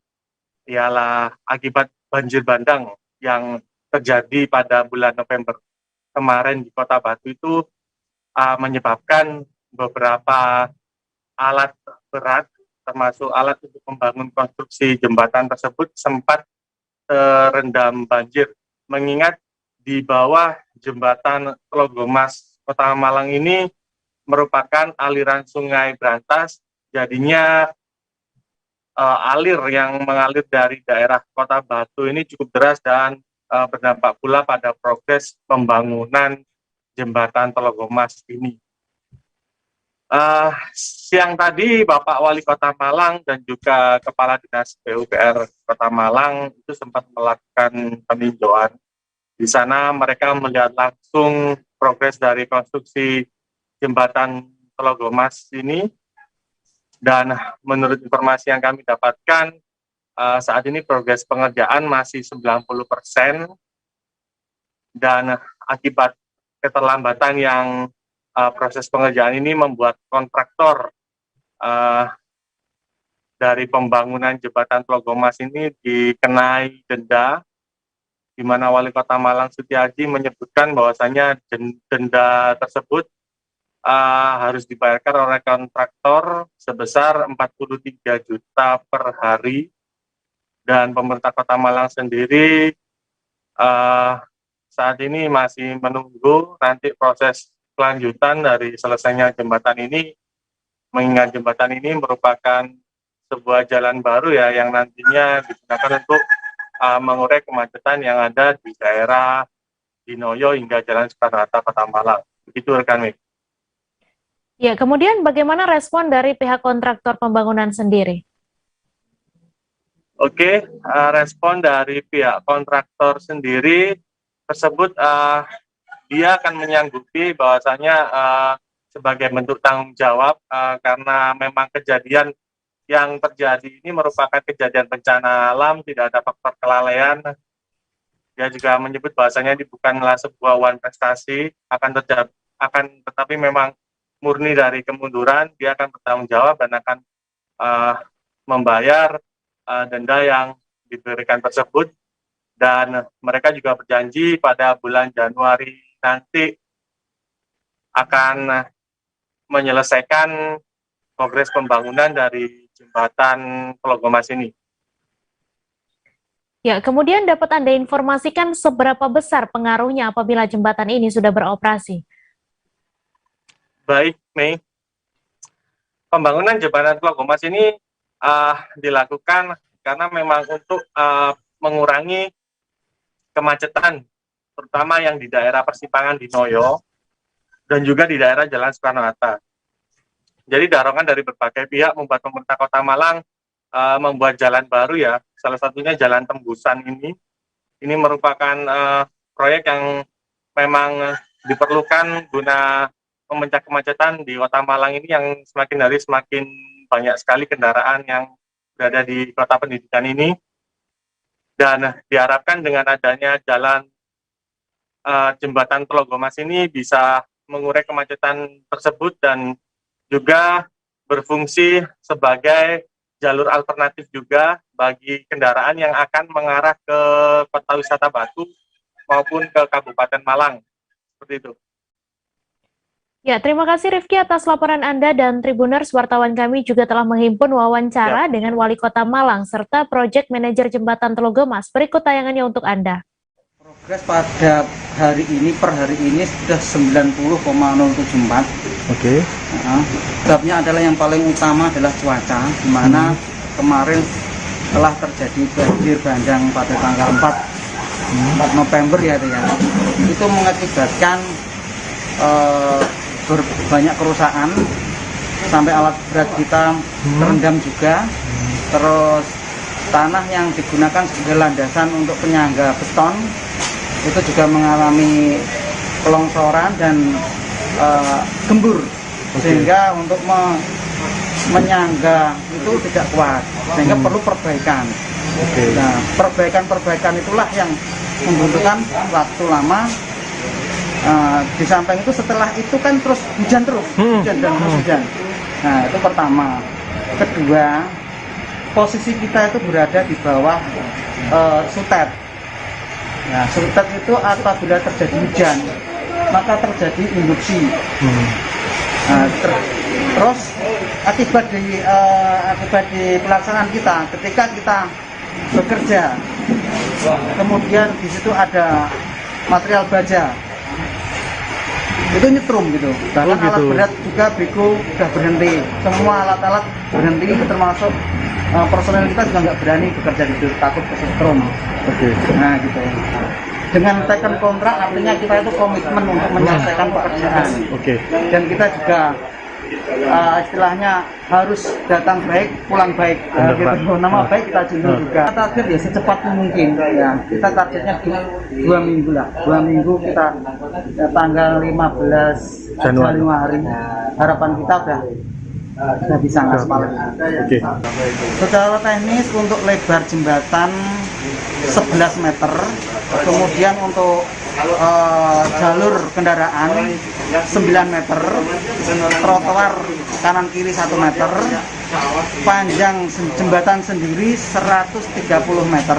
ialah akibat banjir bandang yang terjadi pada bulan November kemarin di Kota Batu itu menyebabkan beberapa alat berat termasuk alat untuk membangun konstruksi jembatan tersebut sempat terendam banjir. Mengingat di bawah jembatan Tlogomas Kota Malang ini merupakan aliran sungai Brantas, jadinya alir yang mengalir dari daerah Kota Batu ini cukup deras dan berdampak pula pada progres pembangunan jembatan Tlogomas ini. Siang tadi Bapak Wali Kota Malang dan juga Kepala Dinas PUPR Kota Malang itu sempat melakukan peninjauan. Di sana mereka melihat langsung progres dari konstruksi jembatan Tlogomas ini, dan menurut informasi yang kami dapatkan saat ini progres pengerjaan masih 90%, dan akibat keterlambatan yang proses pengerjaan ini membuat kontraktor dari pembangunan jembatan Tlogomas ini dikenai denda, di mana Wali Kota Malang Sutiaji menyebutkan bahwasanya denda tersebut harus dibayarkan oleh kontraktor sebesar 43 juta per hari, dan pemerintah Kota Malang sendiri saat ini masih menunggu nanti proses kelanjutan dari selesainya jembatan ini, mengingat jembatan ini merupakan sebuah jalan baru ya yang nantinya digunakan untuk mengurai kemacetan yang ada di daerah Dinoyo hingga Jalan Soekarno-Hatta Kota Malang. Begitu rekan Mik. Ya, kemudian bagaimana respon dari pihak kontraktor pembangunan sendiri? Oke, respon dari pihak kontraktor sendiri tersebut dia akan menyanggupi bahwasanya sebagai bentuk tanggung jawab karena memang kejadian yang terjadi ini merupakan kejadian bencana alam, tidak ada faktor kelalaian. Dia juga menyebut bahwasanya ini bukanlah sebuah one prestasi, akan tetapi memang murni dari kemunduran. Dia akan bertanggung jawab dan akan membayar denda yang diberikan tersebut, dan mereka juga berjanji pada bulan Januari nanti akan menyelesaikan progres pembangunan dari jembatan Tlogomas ini. Ya, kemudian dapat Anda informasikan seberapa besar pengaruhnya apabila jembatan ini sudah beroperasi? Baik, Mei. Pembangunan jembatan Tlogomas ini dilakukan karena memang untuk mengurangi kemacetan, terutama yang di daerah persimpangan Dinoyo dan juga di daerah Jalan Soekarno-Hatta. Jadi dorongan dari berbagai pihak membuat pemerintah Kota Malang membuat jalan baru ya, salah satunya jalan tembusan ini. Ini merupakan proyek yang memang diperlukan guna memecah kemacetan di Kota Malang ini yang semakin hari semakin banyak sekali kendaraan yang berada di kota pendidikan ini. Dan diharapkan dengan adanya jalan jembatan Tlogomas ini bisa mengurai kemacetan tersebut dan juga berfungsi sebagai jalur alternatif juga bagi kendaraan yang akan mengarah ke kota wisata Batu maupun ke Kabupaten Malang. Seperti itu. Ya, terima kasih Rifki atas laporan Anda, dan Tribuners wartawan kami juga telah menghimpun wawancara dengan Wali Kota Malang serta Project Manager Jembatan Tlogomas. Berikut tayangannya untuk Anda. Pada hari ini per hari ini sudah 90,074. Oke. Sebabnya adalah yang paling utama adalah cuaca, di mana kemarin telah terjadi banjir bandang pada tanggal 4 November ya, itu mengakibatkan banyak kerusakan sampai alat berat kita terendam juga. Terus tanah yang digunakan sebagai landasan untuk penyangga beton itu juga mengalami pelongsoran dan gembur, sehingga untuk menyangga itu tidak kuat, sehingga perlu perbaikan. Nah, perbaikan itulah yang membutuhkan waktu lama. Di samping itu setelah itu kan terus hujan terus, hujan dan terus hujan. Nah, itu pertama. Kedua, posisi kita itu berada di bawah sutet. Nah, sutet itu apabila terjadi hujan, maka terjadi induksi. Nah, terus akibat di pelaksanaan kita, ketika kita bekerja, kemudian di situ ada material baja, itu nyetrum gitu. Bahkan alat berat juga beko sudah berhenti, semua alat-alat berhenti, termasuk personel kita juga nggak berani bekerja di situ, takut kesetrum. Nah gitu. Dengan tekan kontrak artinya kita itu komitmen untuk menyelesaikan pekerjaan. Dan kita juga istilahnya harus datang baik, pulang baik. Gitu. Nama baik kita junjung juga. Kita target ya secepatnya mungkin. Ya, kita targetnya 2 minggu lah. 2 minggu kita tanggal 15 Januari. Harapan kita udah bisa ngaspal. Secara teknis untuk lebar jembatan 11 meter, kemudian untuk jalur kendaraan 9 meter, trotoar kanan kiri 1 meter, panjang jembatan sendiri 130 meter.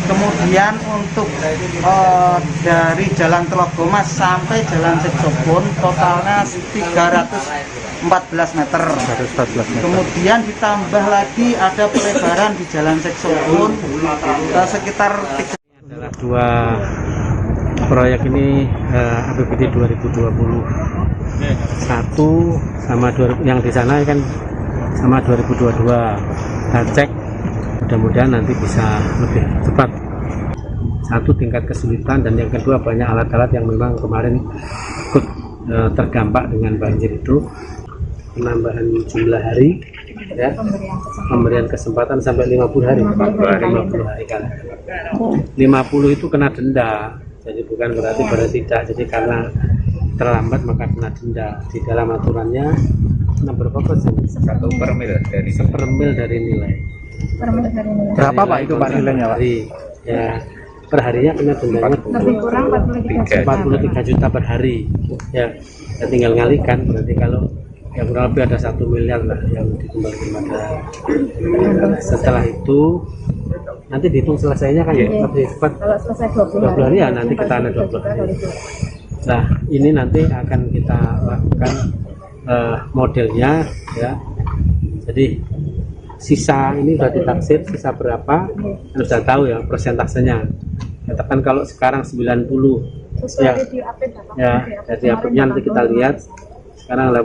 Kemudian untuk dari Jalan Telogomas sampai Jalan Seksopun totalnya 314 meter. Kemudian ditambah lagi ada pelebaran di Jalan Seksopun sekitar adalah 2 proyek ini APBD 2021 sama yang di sana kan sama 2022. Kita cek, mudah-mudahan nanti bisa lebih cepat. Satu, tingkat kesulitan, dan yang kedua banyak alat-alat yang memang kemarin ikut terdampak dengan banjir itu. Penambahan jumlah hari, ya, pemberian kesempatan sampai 50 hari, 50 hari kan. 50 itu kena denda, jadi bukan berarti tidak. Jadi karena terlambat maka kena denda. Di dalam aturannya berapa persen? 1/mil dari nilai. Berapa Pak itu Pak nilainya Pak? Ya, per harinya kena dendanya lebih kurang 43 juta per hari. Ya, tinggal ngalikan, berarti kalau yang kurang lebih ada 1 miliar lah yang dikembalikan pada. Setelah itu nanti dihitung selesainya kan lebih cepat. Kalau selesai 20 hari ya nanti kita ada 20 hari. Nah, ini nanti akan kita lakukan modelnya ya. Jadi sisa ini sudah ditaksir, sisa berapa sudah tahu ya persentasenya. Katakan kalau sekarang 90 ya jadi update-nya nanti kita lihat. Sekarang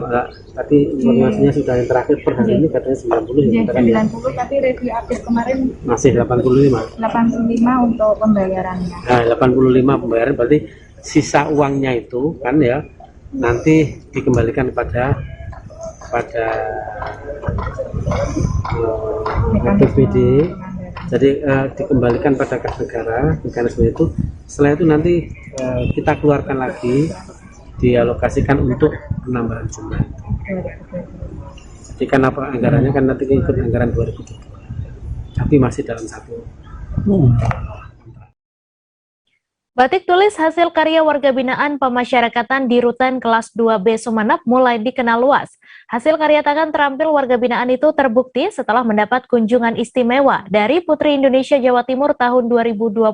tadi informasinya sudah yang terakhir per hari ini katanya 90 ya. 90, tapi review update kemarin masih 85 untuk pembayarannya. Nah, 85 pembayaran berarti sisa uangnya itu kan ya nanti dikembalikan pada APBD. Jadi dikembalikan pada kas negara, mekanisme itu. Setelah itu nanti kita keluarkan lagi, dialokasikan untuk penambahan jumlah. Jadi kan apa anggarannya kan nanti ikut anggaran 2020, tapi masih dalam satu. Batik tulis hasil karya warga binaan pemasyarakatan di Rutan kelas 2B Sumeneb mulai dikenal luas. Hasil karya tangan terampil warga binaan itu terbukti setelah mendapat kunjungan istimewa dari Putri Indonesia Jawa Timur tahun 2022,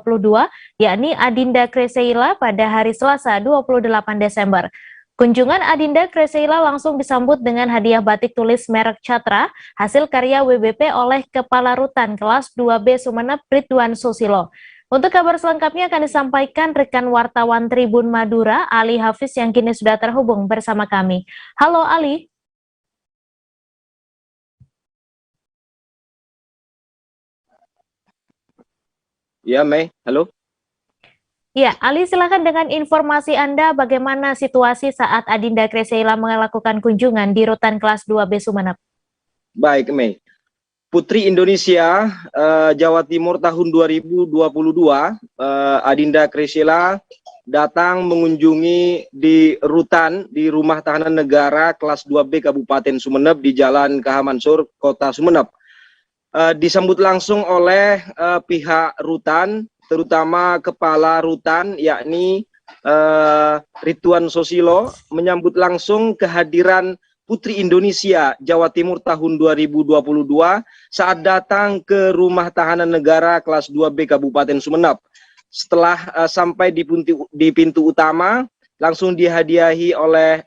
yakni Adinda Kreseila pada hari Selasa 28 Desember. Kunjungan Adinda Kreseila langsung disambut dengan hadiah batik tulis merek Catra, hasil karya WBP oleh Kepala Rutan kelas 2B Sumeneb Ridwan Susilo. Untuk kabar selengkapnya akan disampaikan rekan wartawan Tribun Madura, Ali Hafiz yang kini sudah terhubung bersama kami. Halo Ali. Ya, Mei. Halo. Ya, Ali silakan dengan informasi Anda bagaimana situasi saat Adinda Graciela melakukan kunjungan di rutan kelas 2B Sumeneb. Baik, Mei. Putri Indonesia Jawa Timur tahun 2022, Adinda Graciela datang mengunjungi di rutan di Rumah Tahanan Negara kelas 2B Kabupaten Sumeneb di Jalan KH Mansur, Kota Sumeneb. Disambut langsung oleh pihak rutan, terutama Kepala Rutan yakni Ridwan Sosilo, menyambut langsung kehadiran Putri Indonesia Jawa Timur tahun 2022 saat datang ke Rumah Tahanan Negara kelas 2B Kabupaten Sumeneb. Setelah sampai di pintu utama, langsung dihadiahi oleh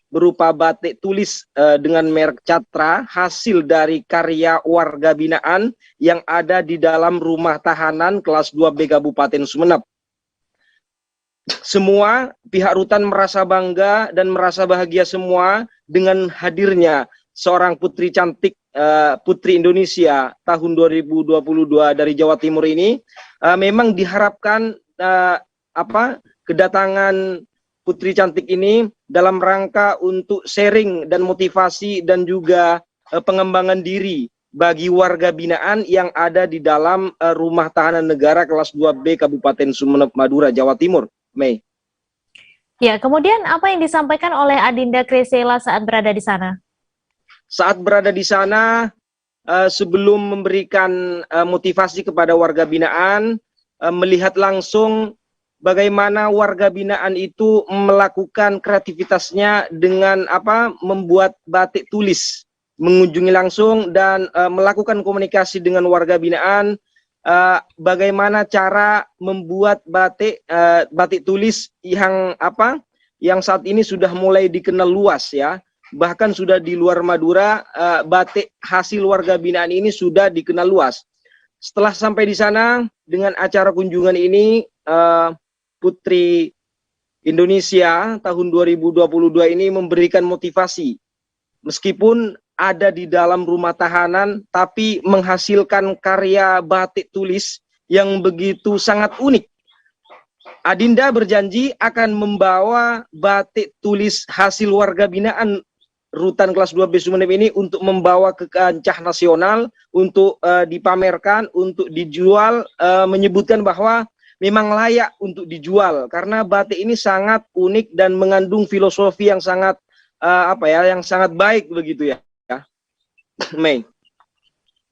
berupa batik tulis dengan merek Catra, hasil dari karya warga binaan yang ada di dalam Rumah Tahanan kelas 2B Kabupaten Sumeneb. Semua pihak rutan merasa bangga dan merasa bahagia semua dengan hadirnya seorang putri cantik, Putri Indonesia tahun 2022 dari Jawa Timur ini. Memang diharapkan kedatangan putri cantik ini dalam rangka untuk sharing dan motivasi dan juga pengembangan diri bagi warga binaan yang ada di dalam Rumah Tahanan Negara kelas 2B Kabupaten Sumeneb, Madura, Jawa Timur. Mei. Ya, kemudian apa yang disampaikan oleh Adinda Graciela saat berada di sana? Saat berada di sana, sebelum memberikan motivasi kepada warga binaan, melihat langsung bagaimana warga binaan itu melakukan kreativitasnya dengan membuat batik tulis, mengunjungi langsung dan melakukan komunikasi dengan warga binaan. Bagaimana cara membuat batik tulis yang saat ini sudah mulai dikenal luas ya, bahkan sudah di luar Madura, batik hasil warga binaan ini sudah dikenal luas. Setelah sampai di sana dengan acara kunjungan ini, Putri Indonesia tahun 2022 ini memberikan motivasi, meskipun ada di dalam rumah tahanan, tapi menghasilkan karya batik tulis yang begitu sangat unik. Adinda berjanji akan membawa batik tulis hasil warga binaan rutan kelas 2B Sumeneb ini untuk membawa ke kancah nasional, untuk dipamerkan, untuk dijual, menyebutkan bahwa memang layak untuk dijual karena batik ini sangat unik dan mengandung filosofi yang sangat yang sangat baik begitu ya. Mei.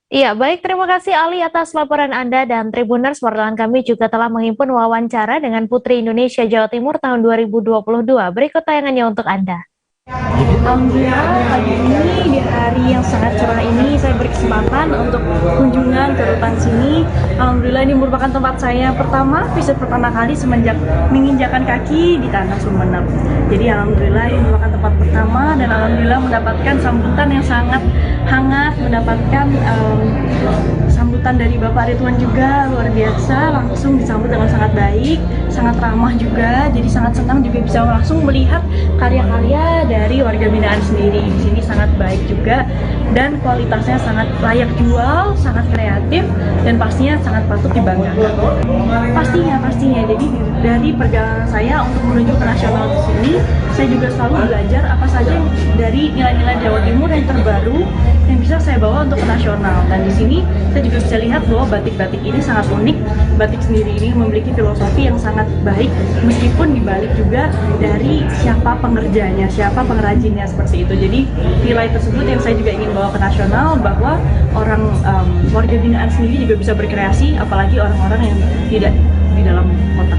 Iya, baik, terima kasih Ali atas laporan Anda, dan Tribuners, wartawan kami juga telah menghimpun wawancara dengan Putri Indonesia Jawa Timur tahun 2022. Berikut tayangannya untuk Anda. Alhamdulillah, pagi ini di hari yang sangat cerah ini saya berkesempatan untuk kunjungan ke rutan sini. Alhamdulillah, ini merupakan tempat saya visit pertama kali semenjak menginjakan kaki di tanah Sumeneb. Jadi alhamdulillah ini merupakan tempat pertama dan alhamdulillah mendapatkan sambutan yang sangat hangat, mendapatkan sambutan dari Bapak Ridwan juga luar biasa, langsung disambut dengan sangat baik, sangat ramah juga. Jadi sangat senang juga bisa langsung melihat karya-karya dari warga binaan sendiri. Di sini sangat baik juga dan kualitasnya sangat layak jual, sangat kreatif dan pastinya sangat patut dibanggakan. Pastinya. Jadi dari perjalanan saya untuk menuju ke nasional di sini, saya juga selalu belajar apa saja dari nilai-nilai Jawa Timur yang terbaru yang bisa saya bawa untuk ke nasional. Dan di sini saya juga bisa lihat bahwa batik-batik ini sangat unik. Batik sendiri ini memiliki filosofi yang sangat baik, meskipun dibalik juga dari siapa pengerjanya, siapa pengrajinnya, seperti itu. Jadi nilai tersebut yang saya juga ingin bawa ke nasional, bahwa orang warga binaan sendiri juga bisa berkreasi, apalagi orang-orang yang tidak di dalam kotak.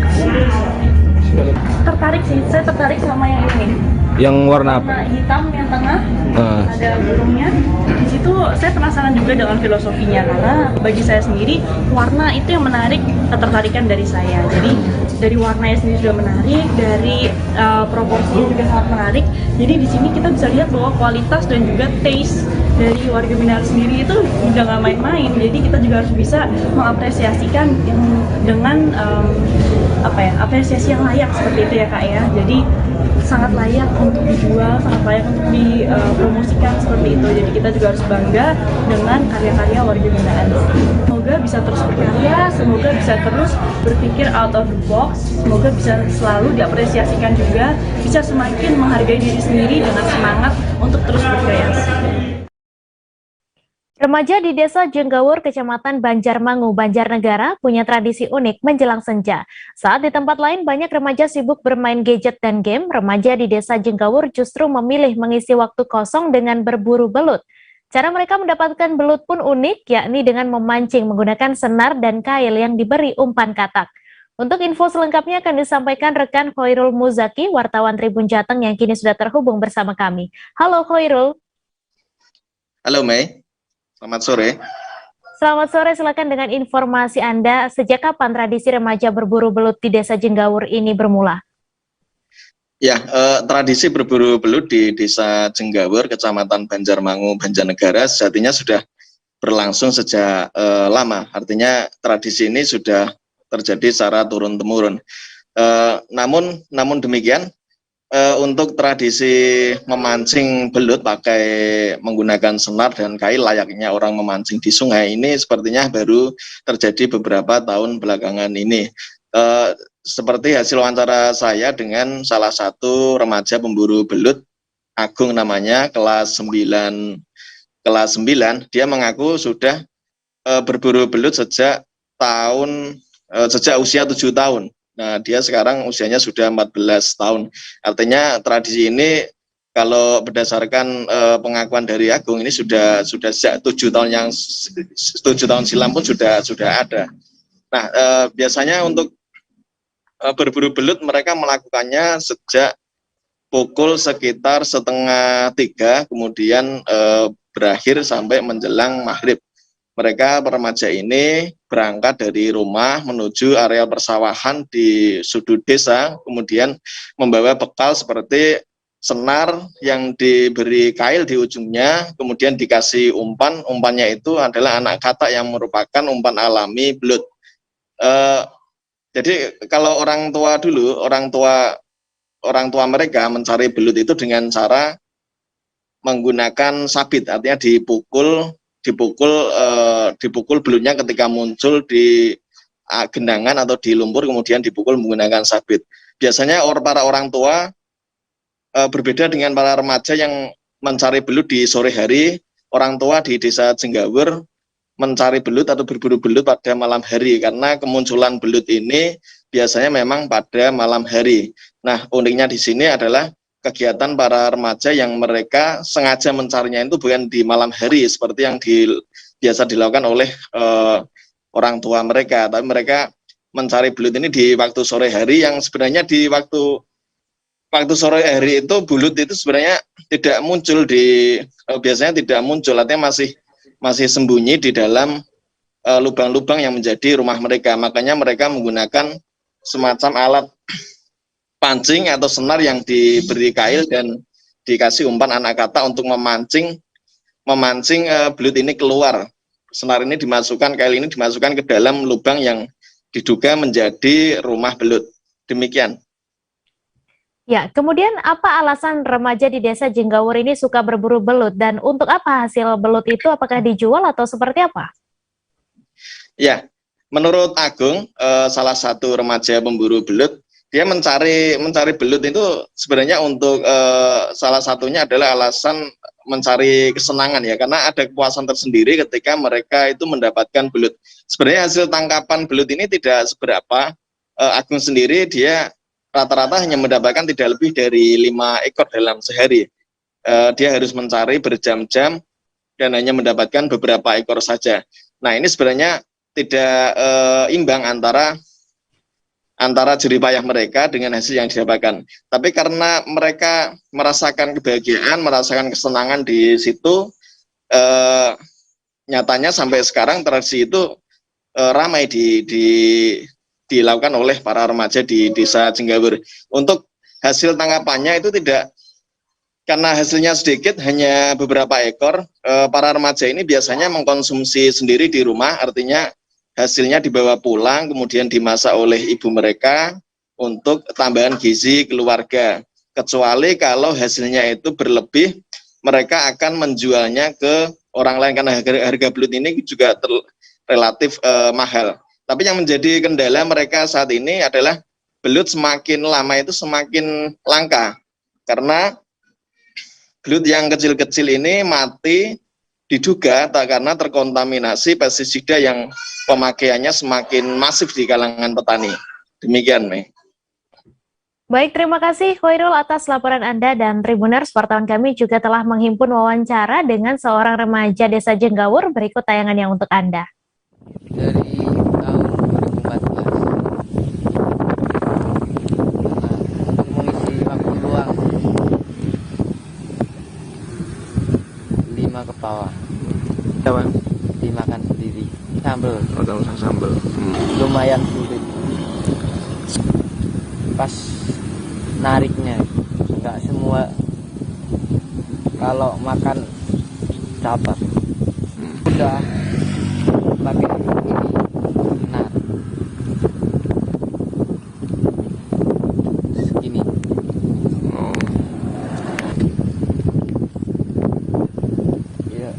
Saya tertarik sama yang ini. Yang warna apa? Warna hitam yang tengah, ada burungnya. Di situ saya penasaran juga dengan filosofinya, karena bagi saya sendiri warna itu yang menarik ketertarikan dari saya. Jadi dari warnanya sendiri sudah menarik, dari proporsinya juga sangat menarik. Jadi di sini kita bisa lihat bahwa kualitas dan juga taste dari warga binaan sendiri itu udah nggak main-main. Jadi kita juga harus bisa mengapresiasikan yang dengan apresiasi yang layak seperti itu ya Kak ya. Jadi sangat layak untuk dijual, sangat layak untuk dipromosikan seperti itu. Jadi kita juga harus bangga dengan karya-karya warga binaan. Semoga bisa terus berkarya, semoga bisa terus berpikir out of the box, semoga bisa selalu diapresiasikan juga, bisa semakin menghargai diri sendiri dengan semangat untuk terus berkreasi. Remaja di Desa Jenggawur, Kecamatan Banjarmangu, Banjarnegara punya tradisi unik menjelang senja. Saat di tempat lain banyak remaja sibuk bermain gadget dan game, remaja di Desa Jenggawur justru memilih mengisi waktu kosong dengan berburu belut. Cara mereka mendapatkan belut pun unik, yakni dengan memancing menggunakan senar dan kail yang diberi umpan katak. Untuk info selengkapnya akan disampaikan rekan Khairul Muzaki, wartawan Tribun Jateng yang kini sudah terhubung bersama kami. Halo Khairul. Halo Mei. Selamat sore. Selamat sore, silakan dengan informasi Anda. Sejak kapan tradisi remaja berburu belut di Desa Jenggawur ini bermula? Ya, tradisi berburu belut di Desa Jenggawur, Kecamatan Banjarmangu, Banjarnegara sejatinya sudah berlangsung sejak lama. Artinya tradisi ini sudah terjadi secara turun-temurun. Namun demikian, untuk tradisi memancing belut pakai menggunakan senar dan kail layaknya orang memancing di sungai ini sepertinya baru terjadi beberapa tahun belakangan ini. Seperti hasil wawancara saya dengan salah satu remaja pemburu belut, Agung namanya, kelas 9, dia mengaku sudah berburu belut sejak usia 7 tahun. Nah, dia sekarang usianya sudah 14 tahun. Artinya tradisi ini kalau berdasarkan pengakuan dari Agung ini sudah sejak 7 tahun silam pun sudah ada. Nah, biasanya untuk berburu belut mereka melakukannya sejak pukul sekitar 2:30, kemudian berakhir sampai menjelang maghrib. Mereka remaja ini berangkat dari rumah menuju area persawahan di sudut desa, kemudian membawa bekal seperti senar yang diberi kail di ujungnya, kemudian dikasih umpan. Umpannya itu adalah anak katak yang merupakan umpan alami belut. Jadi kalau orang tua dulu, orang tua mereka mencari belut itu dengan cara menggunakan sabit, artinya dipukul belutnya ketika muncul di genangan atau di lumpur, kemudian dipukul menggunakan sabit. Biasanya para orang tua berbeda dengan para remaja yang mencari belut di sore hari. Orang tua di Desa Jenggawur mencari belut atau berburu belut pada malam hari, karena kemunculan belut ini biasanya memang pada malam hari. Nah, uniknya di sini adalah kegiatan para remaja yang mereka sengaja mencarinya itu bukan di malam hari seperti yang biasa dilakukan oleh orang tua mereka, tapi mereka mencari belut ini di waktu sore hari, yang sebenarnya di waktu sore hari itu belut itu sebenarnya tidak muncul biasanya tidak muncul, artinya masih sembunyi di dalam lubang-lubang yang menjadi rumah mereka. Makanya mereka menggunakan semacam alat pancing atau senar yang diberi kail dan dikasih umpan anak katak untuk memancing belut ini keluar. Senar ini dimasukkan, kail ini dimasukkan ke dalam lubang yang diduga menjadi rumah belut. Demikian. Ya, kemudian apa alasan remaja di Desa Jenggawur ini suka berburu belut, dan untuk apa hasil belut itu, apakah dijual atau seperti apa? Ya, menurut Agung, salah satu remaja pemburu belut, dia mencari belut itu sebenarnya untuk salah satunya adalah alasan mencari kesenangan ya, karena ada kepuasan tersendiri ketika mereka itu mendapatkan belut. Sebenarnya hasil tangkapan belut ini tidak seberapa. Agung sendiri dia rata-rata hanya mendapatkan tidak lebih dari 5 ekor dalam sehari. Dia harus mencari berjam-jam dan hanya mendapatkan beberapa ekor saja. Nah, ini sebenarnya tidak imbang antara jerih payah mereka dengan hasil yang didapatkan. Tapi karena mereka merasakan kebahagiaan, merasakan kesenangan di situ, nyatanya sampai sekarang tradisi itu ramai dilakukan oleh para remaja di Desa Jenggawur. Untuk hasil tangkapannya itu karena hasilnya sedikit, hanya beberapa ekor, para remaja ini biasanya mengkonsumsi sendiri di rumah, artinya hasilnya dibawa pulang, kemudian dimasak oleh ibu mereka untuk tambahan gizi keluarga. Kecuali kalau hasilnya itu berlebih, mereka akan menjualnya ke orang lain, karena harga belut ini juga relatif mahal. Tapi yang menjadi kendala mereka saat ini adalah belut semakin lama itu semakin langka, karena belut yang kecil-kecil ini mati diduga karena terkontaminasi pestisida yang pemakaiannya semakin masif di kalangan petani. Demikian, Mei. Baik, terima kasih Khairul atas laporan Anda, dan Tribuners, wartawan kami juga telah menghimpun wawancara dengan seorang remaja Desa Jenggawur. Berikut tayangannya untuk Anda. Dari tahun 2014 untuk mengisi waktu luang 5 kepala dimakan sendiri sambel lumayan sulit pas nariknya, nggak semua kalau makan cabar udah pakai ini benar segini. Ya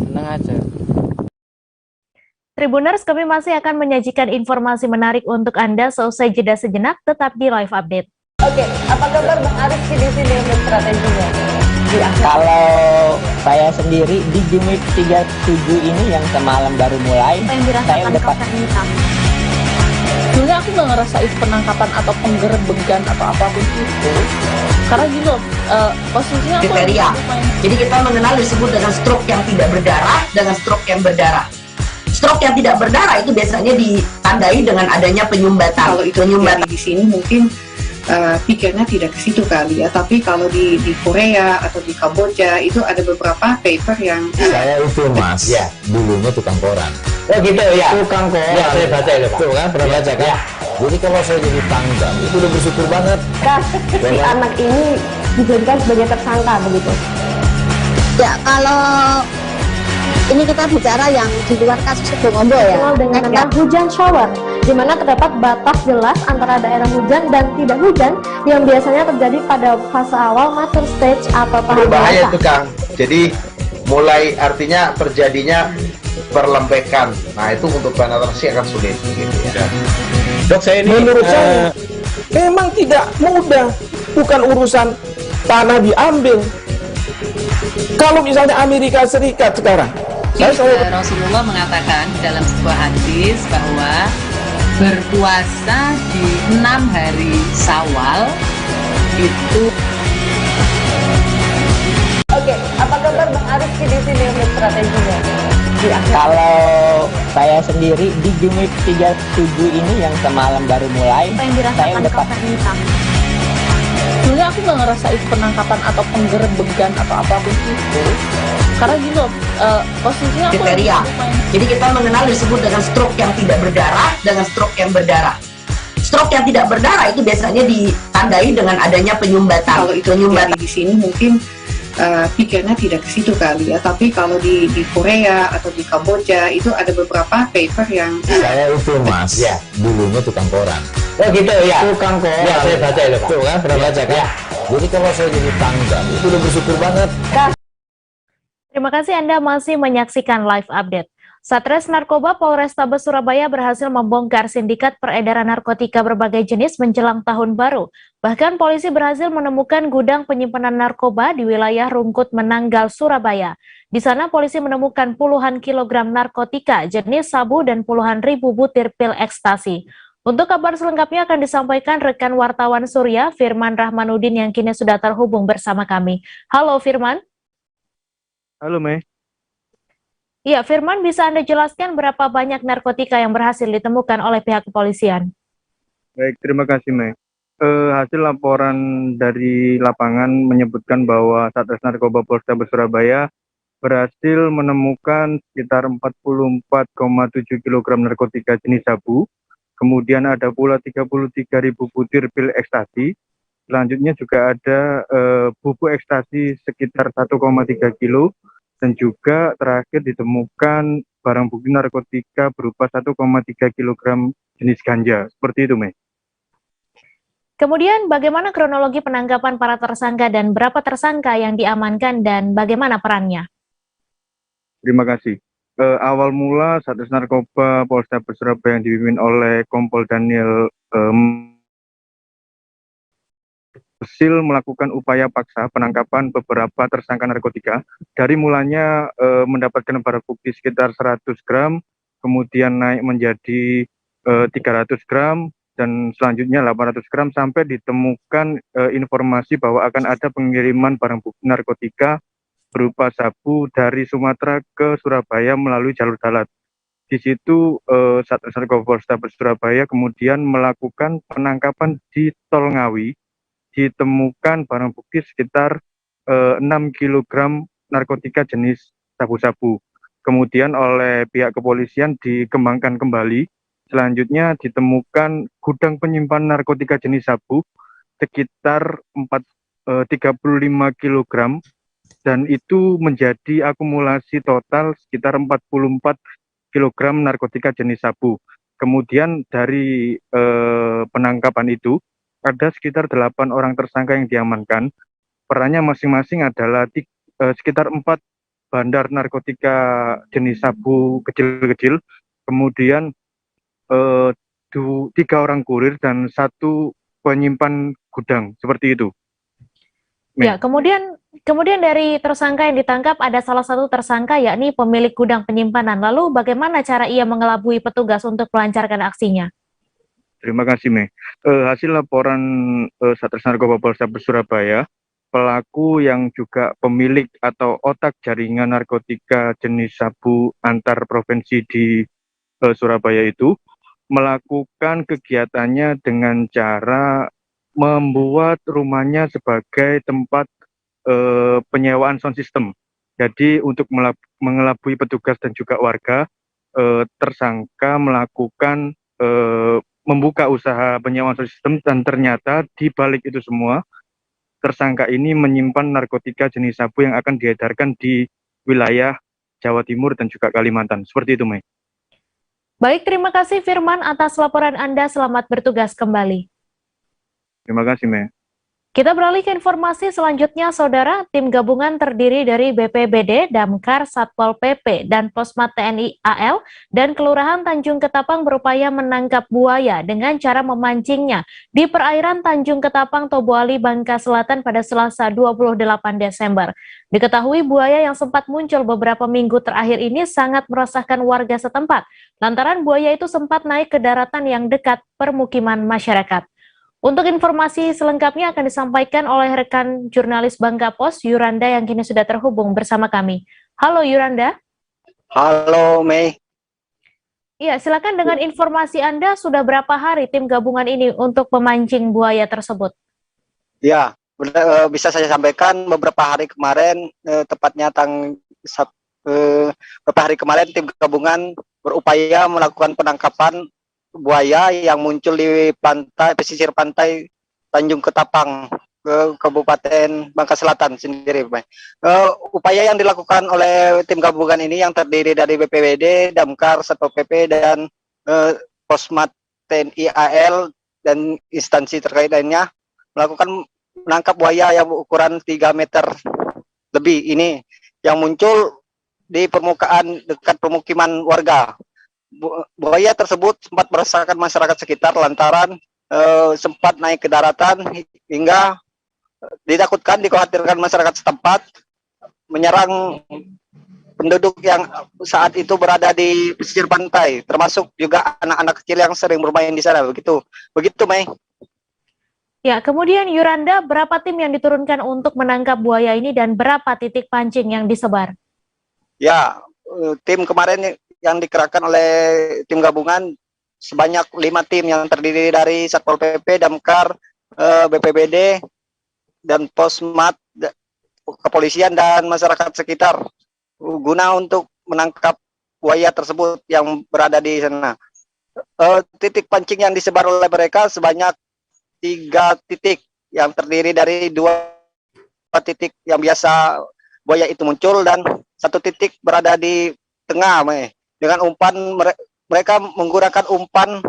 seneng aja. Tribuners, kami masih akan menyajikan informasi menarik untuk Anda seusai jeda sejenak, tetap di Live Update. Oke, apa kabar Bang Arif di sini untuk strateginya? Kalau saya sendiri di Jumip 37 ini yang semalam baru mulai, saya udah Sebenarnya aku nggak ngerasain penangkapan atau penggerebegan atau apapun itu, karena gini loh, posisinya aku kriteria. Jadi kita mengenal disebut dengan stroke yang tidak berdarah dengan stroke yang berdarah. Stroke yang tidak berdarah itu biasanya ditandai dengan adanya penyumbatan. Kalau itu terjadi di sini mungkin pikirnya tidak ke situ kali ya, tapi kalau di Korea atau di Kamboja itu ada beberapa paper yang Saya itu Mas, ya, dulunya tukang koran. Oh gitu ya. Tukang koran. Ya, saya baca itu Pak. Tuh kan, pernah baca kan? Ya. Jadi kalau saya jadi tanggang, itu udah bersyukur banget. Si anak ini dijadikan sebagai tersangka begitu. Ya, kalau ini kita bicara yang di luar kasus Situbondo ya. Dikenal dengan nama hujan shower, di mana terdapat batas jelas antara daerah hujan dan tidak hujan yang biasanya terjadi pada fase awal mature stage atau tahap Berbahaya dewasa. itu Kang. Jadi mulai artinya terjadinya perlembekan. Nah itu untuk penetrasi akan sulit. Gitu ya. Dok, saya ini menurut saya memang tidak mudah, bukan urusan tanah diambil. Kalau misalnya Amerika Serikat sekarang, Rasulullah mengatakan dalam sebuah hadis bahwa berpuasa di 6 hari Syawal itu. Oke, apa kabar Bang Arif di sini untuk strateginya? Kalau saya sendiri di Jumip 37 ini yang semalam baru mulai, saya udah Sebenarnya aku nggak ngerasain penangkapan atau penggerebegan atau apapun itu, karena gini loh, posisinya aku kriteria. Jadi kita mengenal disebut dengan stroke yang tidak berdarah dengan stroke yang berdarah. Stroke yang tidak berdarah itu biasanya ditandai dengan adanya penyumbatan. Kalau itu terjadi di sini mungkin pikirnya tidak ke situ kali ya, tapi kalau di Korea atau di Kamboja itu ada beberapa paper yang Saya itu Mas, ya, dulunya tukang koran. Oh gitu ya. Tukang koran. Ya, saya baca itu Pak. Tuh kan, pernah baca kan? Jadi kalau saya jadi tanggang, itu udah bersyukur banget. Terima kasih Anda masih menyaksikan Live Update. Satres Narkoba Polrestabes Surabaya berhasil membongkar sindikat peredaran narkotika berbagai jenis menjelang tahun baru. Bahkan polisi berhasil menemukan gudang penyimpanan narkoba di wilayah Rungkut Menanggal, Surabaya. Di sana polisi menemukan puluhan kilogram narkotika jenis sabu dan puluhan ribu butir pil ekstasi. Untuk kabar selengkapnya akan disampaikan rekan wartawan Surya, Firman Rahmanuddin, yang kini sudah terhubung bersama kami. Halo Firman. Halo Mei. Iya, Firman, bisa Anda jelaskan berapa banyak narkotika yang berhasil ditemukan oleh pihak kepolisian? Baik, terima kasih Mei. Hasil laporan dari lapangan menyebutkan bahwa Satres Narkoba Polrestabes Surabaya berhasil menemukan sekitar 44,7 kg narkotika jenis sabu, kemudian ada pula 33.000 butir pil ekstasi, Selanjutnya juga ada bubuk ekstasi sekitar 1,3 kilo dan juga terakhir ditemukan barang bukti narkotika berupa 1,3 kilogram jenis ganja. Seperti itu, Mei. Kemudian bagaimana kronologi penangkapan para tersangka dan berapa tersangka yang diamankan dan bagaimana perannya? Terima kasih. Awal mula Satres Narkoba Polrestabes Surabaya yang dipimpin oleh Kompol Daniel berhasil melakukan upaya paksa penangkapan beberapa tersangka narkotika. Dari mulanya mendapatkan barang bukti sekitar 100 gram, kemudian naik menjadi 300 gram, dan selanjutnya 800 gram sampai ditemukan informasi bahwa akan ada pengiriman barang bukti narkotika berupa sabu dari Sumatera ke Surabaya melalui jalur darat. Di situ Satres Narkoba Polrestabes Surabaya kemudian melakukan penangkapan di Tol Ngawi, ditemukan barang bukti sekitar 6 kg narkotika jenis sabu-sabu. Kemudian oleh pihak kepolisian dikembangkan kembali. Selanjutnya ditemukan gudang penyimpanan narkotika jenis sabu sekitar 35 kg dan itu menjadi akumulasi total sekitar 44 kg narkotika jenis sabu. Kemudian dari penangkapan itu ada sekitar 8 orang tersangka yang diamankan. Perannya masing-masing adalah sekitar 4 bandar narkotika jenis sabu kecil-kecil, kemudian 3 orang kurir dan 1 penyimpan gudang, seperti itu. Ya, kemudian dari tersangka yang ditangkap ada salah satu tersangka yakni pemilik gudang penyimpanan. Lalu bagaimana cara ia mengelabui petugas untuk melancarkan aksinya? Terima kasih, Mei. Hasil laporan Satres Narkoba Polrestabes Surabaya, pelaku yang juga pemilik atau otak jaringan narkotika jenis sabu antar provinsi di Surabaya itu melakukan kegiatannya dengan cara membuat rumahnya sebagai tempat penyewaan sound system. Jadi untuk mengelabui petugas dan juga warga, tersangka melakukan membuka usaha penyewaan sound system, dan ternyata di balik itu semua tersangka ini menyimpan narkotika jenis sabu yang akan diedarkan di wilayah Jawa Timur dan juga Kalimantan. Seperti itu, Mei. Baik, terima kasih Firman atas laporan Anda. Selamat bertugas kembali. Terima kasih, Mei. Kita beralih ke informasi selanjutnya, Saudara. Tim gabungan terdiri dari BPBD, Damkar, Satpol PP, dan Posmat TNI AL dan Kelurahan Tanjung Ketapang berupaya menangkap buaya dengan cara memancingnya di perairan Tanjung Ketapang, Tobuali, Bangka Selatan pada Selasa 28 Desember. Diketahui buaya yang sempat muncul beberapa minggu terakhir ini sangat meresahkan warga setempat, lantaran buaya itu sempat naik ke daratan yang dekat permukiman masyarakat. Untuk informasi selengkapnya akan disampaikan oleh rekan jurnalis Bangka Pos, Yuranda, yang kini sudah terhubung bersama kami. Halo Yuranda. Halo Mei. Iya, silakan dengan informasi Anda, sudah berapa hari tim gabungan ini untuk memancing buaya tersebut? Ya, bisa saya sampaikan beberapa hari kemarin, tepatnya beberapa hari kemarin tim gabungan berupaya melakukan penangkapan buaya yang muncul di pesisir pantai Tanjung Ketapang ke Kabupaten Bangka Selatan sendiri. Upaya yang dilakukan oleh tim gabungan ini yang terdiri dari BPBD, Damkar, Satpol PP, dan Posmat TNI AL dan instansi terkait lainnya melakukan menangkap buaya yang ukuran 3 meter lebih ini yang muncul di permukaan dekat pemukiman warga. Buaya tersebut sempat meresahkan masyarakat sekitar lantaran sempat naik ke daratan hingga dikhawatirkan masyarakat setempat menyerang penduduk yang saat itu berada di pesisir pantai, termasuk juga anak-anak kecil yang sering bermain di sana. Begitu, Mei. Ya, kemudian Yuranda, berapa tim yang diturunkan untuk menangkap buaya ini dan berapa titik pancing yang disebar? Ya, tim kemarin yang dikerahkan oleh tim gabungan sebanyak 5 tim yang terdiri dari Satpol PP, Damkar, BPBD, dan Posmat, kepolisian dan masyarakat sekitar guna untuk menangkap buaya tersebut yang berada di sana. Titik pancing yang disebar oleh mereka sebanyak 3 titik yang terdiri dari dua titik yang biasa buaya itu muncul dan satu titik berada di tengah, dengan umpan mereka menggunakan umpan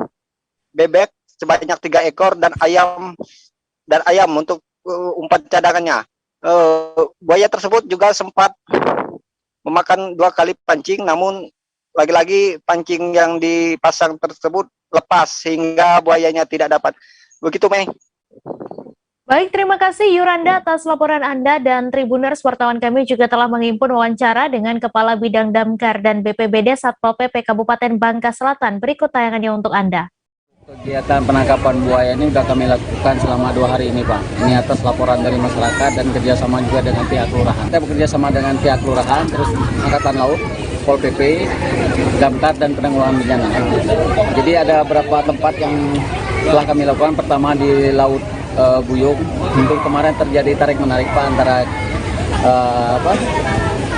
bebek sebanyak 3 ekor dan ayam untuk umpan cadangannya. Buaya tersebut juga sempat memakan 2 kali pancing, namun lagi-lagi pancing yang dipasang tersebut lepas sehingga buayanya tidak dapat. Begitu, Mei. Baik, terima kasih Yuranda atas laporan Anda, dan Tribuners wartawan kami juga telah menghimpun wawancara dengan Kepala Bidang Damkar dan BPBD Satpol PP Kabupaten Bangka Selatan. Berikut tayangannya untuk Anda. Kegiatan penangkapan buaya ini sudah kami lakukan selama 2 hari ini, Pak. Ini atas laporan dari masyarakat dan kerjasama juga dengan pihak kelurahan. Kita bekerja sama dengan pihak kelurahan, terus Angkatan Laut, Pol PP, Damkar, dan penanggulangan bencana. Jadi ada beberapa tempat yang telah kami lakukan. Pertama di Laut Buyung, untuk kemarin terjadi tarik menarik, Pak, antara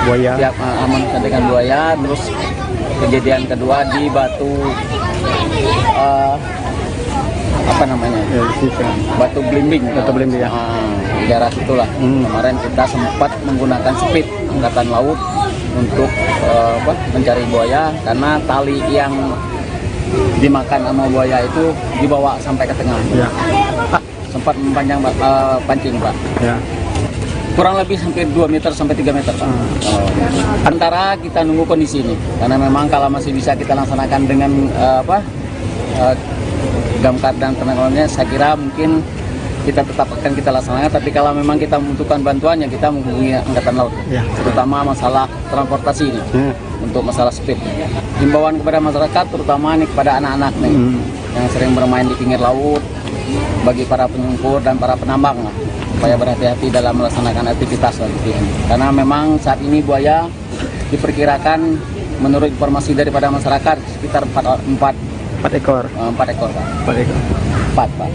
buaya, pihak amankan dengan buaya. Terus kejadian kedua di Batu Batu Blimbing, ya. Di daerah itulah. Kemarin kita sempat menggunakan speed Angkatan Laut untuk mencari buaya, karena tali yang dimakan sama buaya itu dibawa sampai ke tengah. Ya. Sempat mempanjang pancing, Pak. Ya. Kurang lebih hampir 2 meter sampai 3 meter, Pak. Antara kita nunggu kondisi ini, karena memang kalau masih bisa kita laksanakan dengan Damkar dan penanggulangannya, saya kira mungkin kita tetap akan kita laksanakan. Tapi kalau memang kita membutuhkan bantuannya, kita menghubungi Angkatan Laut, ya, terutama masalah transportasi ini, untuk masalah speed. Himbauan kepada masyarakat, terutama nih kepada anak-anak nih, yang sering bermain di pinggir laut, bagi para penyungkur dan para penambang, supaya berhati-hati dalam melaksanakan aktivitas ini. Karena memang saat ini buaya diperkirakan menurut informasi daripada masyarakat sekitar 4 ekor, Pak. 4, Pak.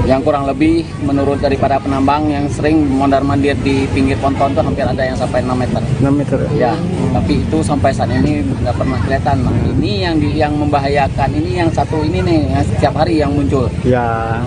Yang kurang lebih menurut daripada penambang yang sering mondar-mandir di pinggir ponton itu hampir ada yang sampai 6 meter. 6 meter. Ya, tapi itu sampai saat ini nggak pernah kelihatan. Nah, ini yang membahayakan, ini yang satu ini nih, yang setiap hari yang muncul. Ya.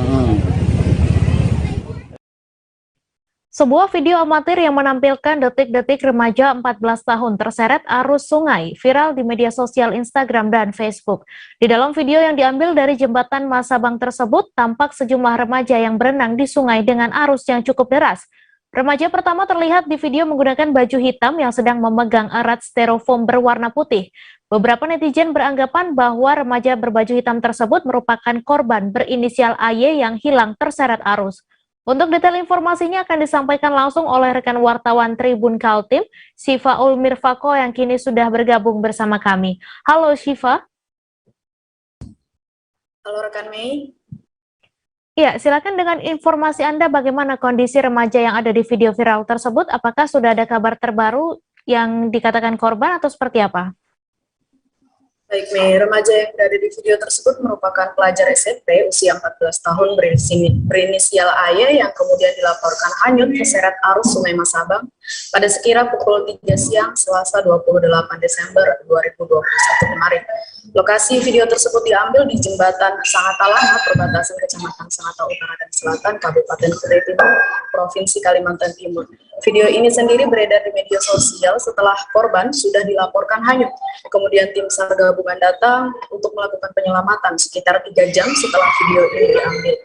Sebuah video amatir yang menampilkan detik-detik remaja 14 tahun terseret arus sungai viral di media sosial Instagram dan Facebook. Di dalam video yang diambil dari jembatan Masabang tersebut, tampak sejumlah remaja yang berenang di sungai dengan arus yang cukup deras. Remaja pertama terlihat di video menggunakan baju hitam yang sedang memegang erat styrofoam berwarna putih. Beberapa netizen beranggapan bahwa remaja berbaju hitam tersebut merupakan korban berinisial AY yang hilang terseret arus. Untuk detail informasinya akan disampaikan langsung oleh rekan wartawan Tribun Kaltim, Syifa Ulmirfako, yang kini sudah bergabung bersama kami. Halo Syifa. Halo rekan Mei. Ya, silakan dengan informasi Anda bagaimana kondisi remaja yang ada di video viral tersebut. Apakah sudah ada kabar terbaru yang dikatakan korban atau seperti apa? Baik, Mei, remaja yang berada di video tersebut merupakan pelajar SMP usia 14 tahun berinisial AY yang kemudian dilaporkan hanyut terseret arus Sungai Masabang pada sekira pukul 3 siang Selasa 28 Desember 2021 kemarin. Lokasi video tersebut diambil di jembatan Sangatta Lama, perbatasan Kecamatan Sangatta Utara dan Selatan, Kabupaten Kutai Timur, Provinsi Kalimantan Timur. Video ini sendiri beredar di media sosial setelah korban sudah dilaporkan hanyut. Kemudian tim SAR gabungan datang untuk melakukan penyelamatan sekitar 3 jam setelah video ini diambil.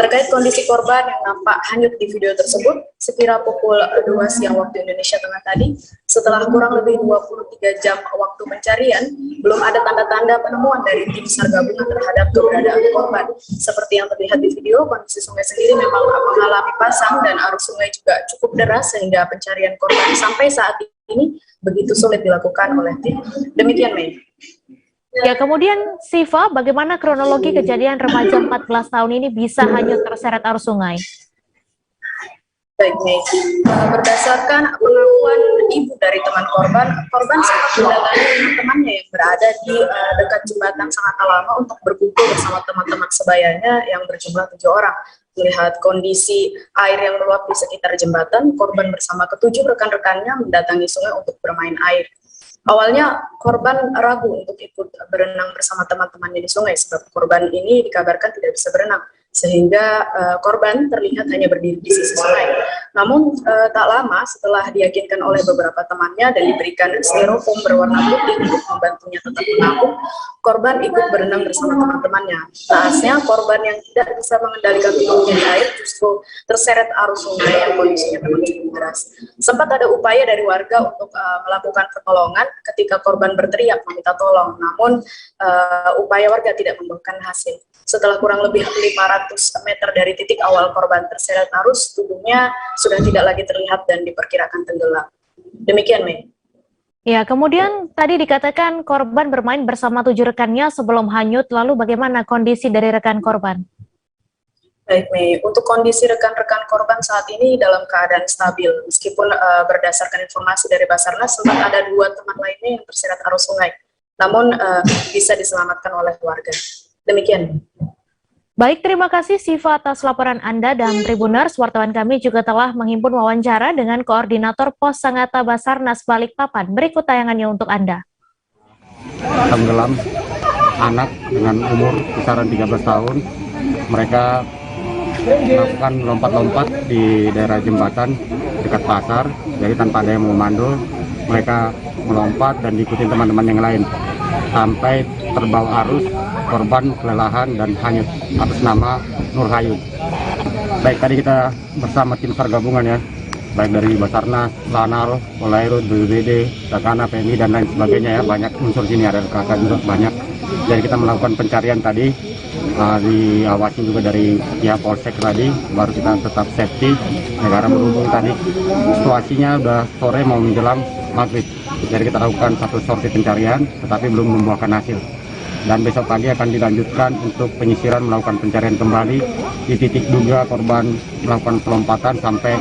Terkait kondisi korban yang nampak hanyut di video tersebut, sekira pukul 2 siang waktu Indonesia Tengah tadi, setelah kurang lebih 23 jam waktu pencarian, belum ada tanda-tanda penemuan dari tim SAR gabungan terhadap keberadaan korban. Seperti yang terlihat di video, kondisi sungai sendiri memang mengalami pasang dan arus sungai juga cukup deras sehingga pencarian korban sampai saat ini begitu sulit dilakukan oleh tim. Demikian, Mei. Ya, kemudian Syifa, bagaimana kronologi kejadian remaja 14 tahun ini bisa hanyut terseret arus sungai? Baik, Mei. Berdasarkan pengakuan ibu dari teman korban sempat mendatangi temannya yang berada di dekat jembatan Sangatta Lama untuk berkumpul bersama teman-teman sebayanya yang berjumlah 7 orang. Melihat kondisi air yang meluap di sekitar jembatan, korban bersama ketujuh rekan-rekannya mendatangi sungai untuk bermain air. Awalnya korban ragu untuk ikut berenang bersama teman-temannya di sungai sebab korban ini dikabarkan tidak bisa berenang. sehingga korban terlihat hanya berdiri di sisi sungai. Namun tak lama setelah diyakinkan oleh beberapa temannya dan diberikan styrofoam berwarna putih untuk membantunya tetap mengapung, korban ikut berenang bersama teman-temannya. Naasnya korban yang tidak bisa mengendalikan tubuhnya di air justru terseret arus sungai yang kondisinya memang cukup deras. Sempat ada upaya dari warga untuk melakukan pertolongan ketika korban berteriak meminta tolong, namun upaya warga tidak membuahkan hasil. Setelah kurang lebih 500 meter dari titik awal korban terseret arus, tubuhnya sudah tidak lagi terlihat dan diperkirakan tenggelam. Demikian, Mei. Ya, kemudian tadi dikatakan korban bermain bersama 7 rekannya sebelum hanyut, lalu bagaimana kondisi dari rekan korban? Baik, Mei. Untuk kondisi rekan-rekan korban saat ini dalam keadaan stabil, meskipun berdasarkan informasi dari Basarnas, sempat ada 2 teman lainnya yang terseret arus sungai, namun bisa diselamatkan oleh warga. Demikian. Baik, terima kasih Siva atas laporan Anda dan Tribuners. Wartawan kami juga telah menghimpun wawancara dengan Koordinator Pos Sangatta Basarnas Balikpapan. Berikut tayangannya untuk Anda. Tenggelam anak dengan umur kisaran 13 tahun. Mereka melakukan lompat-lompat di daerah jembatan dekat pasar. Jadi tanpa ada yang memandu, mereka melompat dan diikuti teman-teman yang lain. Sampai terbawa arus, korban kelelahan dan hanyut atas nama Nur Hayun. Baik, tadi kita bersama tim SAR gabungan ya, baik dari Basarnas, Lanal, Polairut, BPBD, Takana, PMI dan lain sebagainya ya, banyak unsur sini, ada kakak juga banyak. Jadi kita melakukan pencarian tadi, diawasi juga dari pihak Polsek tadi, baru kita tetap safety, negara berhubung tadi. Situasinya udah sore mau menjelang maghrib. Jadi kita lakukan satu sorti pencarian, tetapi belum membuahkan hasil. Dan besok pagi akan dilanjutkan untuk penyisiran melakukan pencarian kembali di titik duga korban melakukan pelompatan sampai.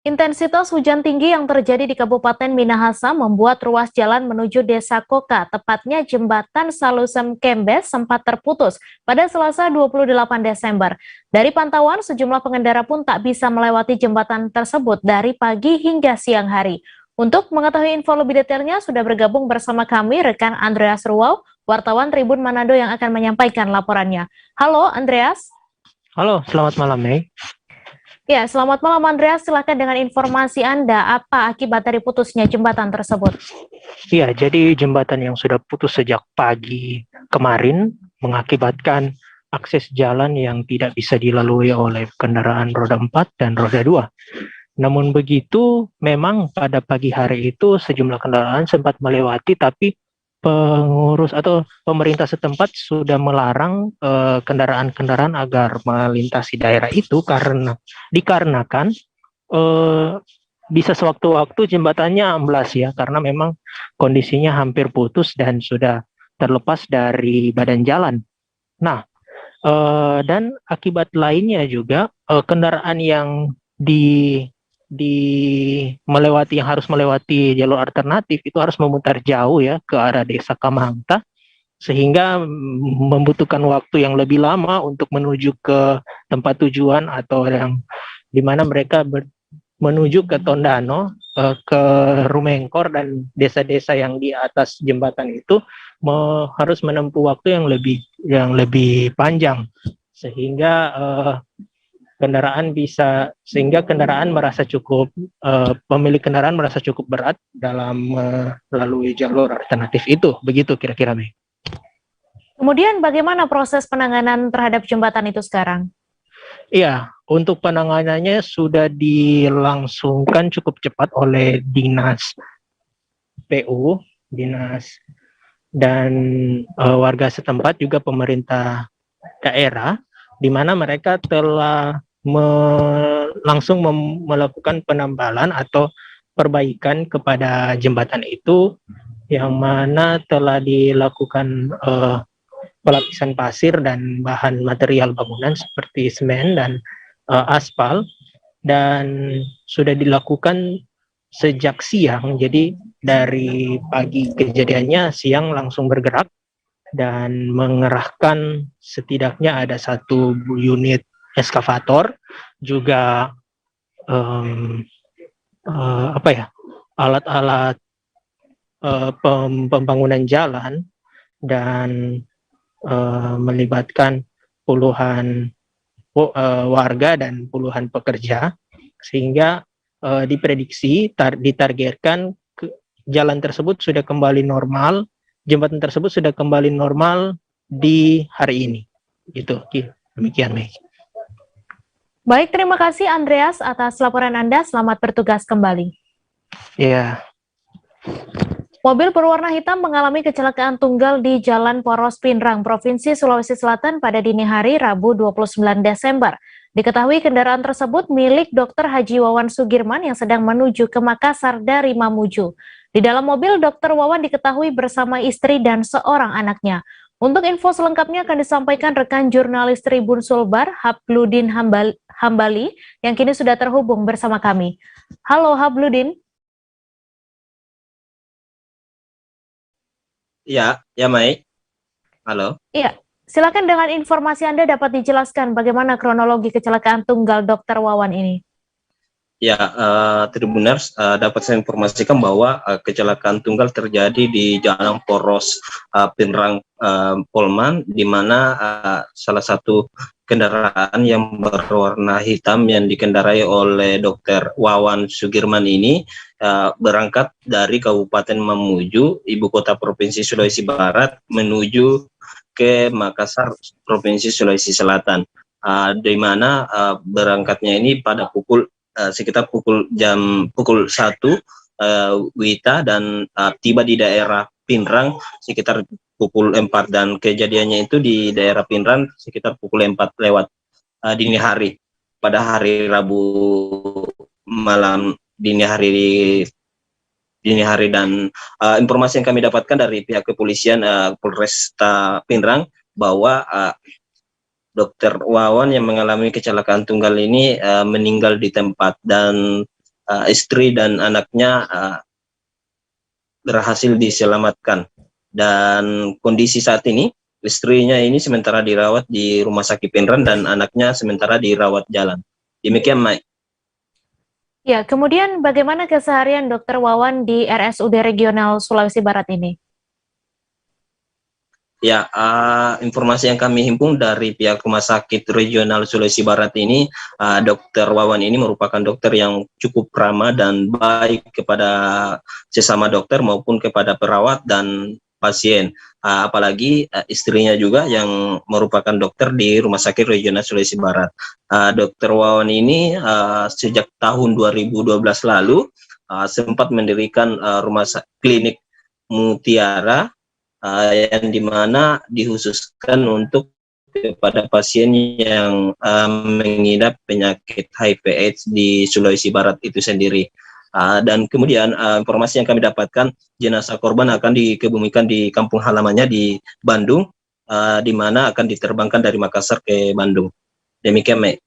Intensitas hujan tinggi yang terjadi di Kabupaten Minahasa membuat ruas jalan menuju Desa Koka, tepatnya jembatan Salusem Kembes, sempat terputus pada Selasa 28 Desember. Dari pantauan, sejumlah pengendara pun tak bisa melewati jembatan tersebut dari pagi hingga siang hari. Untuk mengetahui info lebih detailnya, sudah bergabung bersama kami rekan Andreas Ruwau, wartawan Tribun Manado yang akan menyampaikan laporannya. Halo Andreas. Halo, selamat malam Mei. Ya, selamat malam Andreas. Silakan dengan informasi Anda, apa akibat dari putusnya jembatan tersebut? Iya, jadi jembatan yang sudah putus sejak pagi kemarin mengakibatkan akses jalan yang tidak bisa dilalui oleh kendaraan roda 4 dan roda 2. Namun begitu, memang pada pagi hari itu sejumlah kendaraan sempat melewati, tapi pengurus atau pemerintah setempat sudah melarang kendaraan-kendaraan agar melintasi daerah itu dikarenakan bisa sewaktu-waktu jembatannya amblas ya, karena memang kondisinya hampir putus dan sudah terlepas dari badan jalan. Nah, dan akibat lainnya juga kendaraan yang yang harus melewati jalur alternatif itu harus memutar jauh ya ke arah Desa Kamangta, sehingga membutuhkan waktu yang lebih lama untuk menuju ke tempat tujuan atau yang dimana mereka menuju ke Tondano, ke Rumengkor dan desa-desa yang di atas jembatan itu harus menempuh waktu yang lebih panjang, sehingga kendaraan merasa cukup pemilik kendaraan merasa cukup berat dalam melalui jalur alternatif itu. Begitu kira-kira, Mei. Kemudian bagaimana proses penanganan terhadap jembatan itu sekarang? Iya, untuk penanganannya sudah dilangsungkan cukup cepat oleh Dinas PU, Dinas dan warga setempat, juga pemerintah daerah, di mana mereka telah langsung melakukan penambalan atau perbaikan kepada jembatan itu, yang mana telah dilakukan pelapisan pasir dan bahan material bangunan seperti semen dan aspal, dan sudah dilakukan sejak siang. Jadi dari pagi kejadiannya, siang langsung bergerak dan mengerahkan setidaknya ada 1 unit eskavator, juga alat-alat pembangunan jalan, dan melibatkan puluhan warga dan puluhan pekerja, sehingga diprediksi ditargetkan jalan tersebut sudah kembali normal, jembatan tersebut sudah kembali normal di hari ini. Gitu, demikian, Mei. Baik, terima kasih Andreas atas laporan Anda. Selamat bertugas kembali. Ya. Mobil berwarna hitam mengalami kecelakaan tunggal di Jalan Poros Pinrang, Provinsi Sulawesi Selatan pada dini hari Rabu 29 Desember. Diketahui kendaraan tersebut milik Dr. Haji Wawan Sugirman yang sedang menuju ke Makassar dari Mamuju. Di dalam mobil, Dr. Wawan diketahui bersama istri dan seorang anaknya. Untuk info selengkapnya akan disampaikan rekan jurnalis Tribun Sulbar, Habludin Hambali, yang kini sudah terhubung bersama kami. Halo Habludin. Ya, Mai. Halo. Iya, silakan dengan informasi Anda dapat dijelaskan bagaimana kronologi kecelakaan tunggal Dr. Wawan ini. Ya, Tribuners, dapat saya informasikan bahwa kecelakaan tunggal terjadi di Jalan Poros Pinrang Polman, di mana salah satu kendaraan yang berwarna hitam yang dikendarai oleh Dr. Wawan Sugirman ini berangkat dari Kabupaten Mamuju, ibu kota Provinsi Sulawesi Barat, menuju ke Makassar, Provinsi Sulawesi Selatan, di mana berangkatnya ini pada sekitar pukul 1 WITA dan tiba di daerah Pinrang sekitar pukul 4, dan kejadiannya itu di daerah Pinrang sekitar pukul 4 lewat dini hari pada hari Rabu malam dini hari, dan informasi yang kami dapatkan dari pihak kepolisian Polresta Pinrang bahwa Dr. Wawan yang mengalami kecelakaan tunggal ini meninggal di tempat, dan istri dan anaknya berhasil diselamatkan. Dan kondisi saat ini, istrinya ini sementara dirawat di Rumah Sakit Pinrang dan anaknya sementara dirawat jalan. Demikian, Mai. Ya, kemudian bagaimana keseharian Dr. Wawan di RSUD Regional Sulawesi Barat ini? Ya, informasi yang kami himpun dari pihak Rumah Sakit Regional Sulawesi Barat ini, Dr. Wawan ini merupakan dokter yang cukup ramah dan baik kepada sesama dokter maupun kepada perawat dan pasien. Apalagi istrinya juga yang merupakan dokter di Rumah Sakit Regional Sulawesi Barat. Dr. Wawan ini sejak tahun 2012 lalu sempat mendirikan klinik Mutiara, yang dimana dikhususkan untuk kepada pasien yang mengidap penyakit HIV/AIDS di Sulawesi Barat itu sendiri. Dan kemudian informasi yang kami dapatkan, jenazah korban akan dikebumikan di kampung halamannya di Bandung, di mana akan diterbangkan dari Makassar ke Bandung. Demikian, Mei.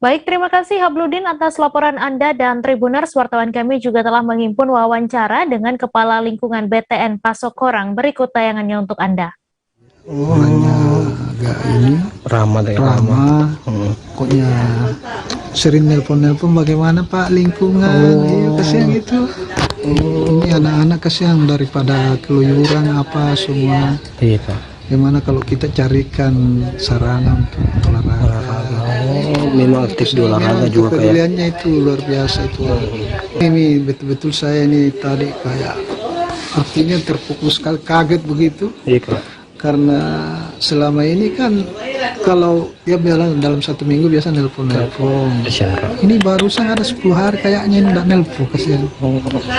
Baik, terima kasih Habludin atas laporan Anda, dan Tribuners, wartawan kami juga telah menghimpun wawancara dengan Kepala Lingkungan BTN Pasokorang. Berikut tayangannya untuk Anda. Orangnya agak ini ramah, pokoknya sering nelpon bagaimana Pak lingkungan, iya kasihan gitu. Ini anak-anak kasihan daripada keluyuran apa semua. Iya Pak. Gimana kalau kita carikan sarana untuk olahraga? Memang aktif di olahraga juga kayak. Kepeduliannya itu luar biasa itu. Ini betul-betul saya ini tadi kayak artinya terpukul sekali, kaget begitu. Iya Pak. Karena selama ini kan kalau dia bilang dalam 1 minggu biasa nelpon. Ini barusan ada 10 hari kayaknya enggak nelpon, kasihan.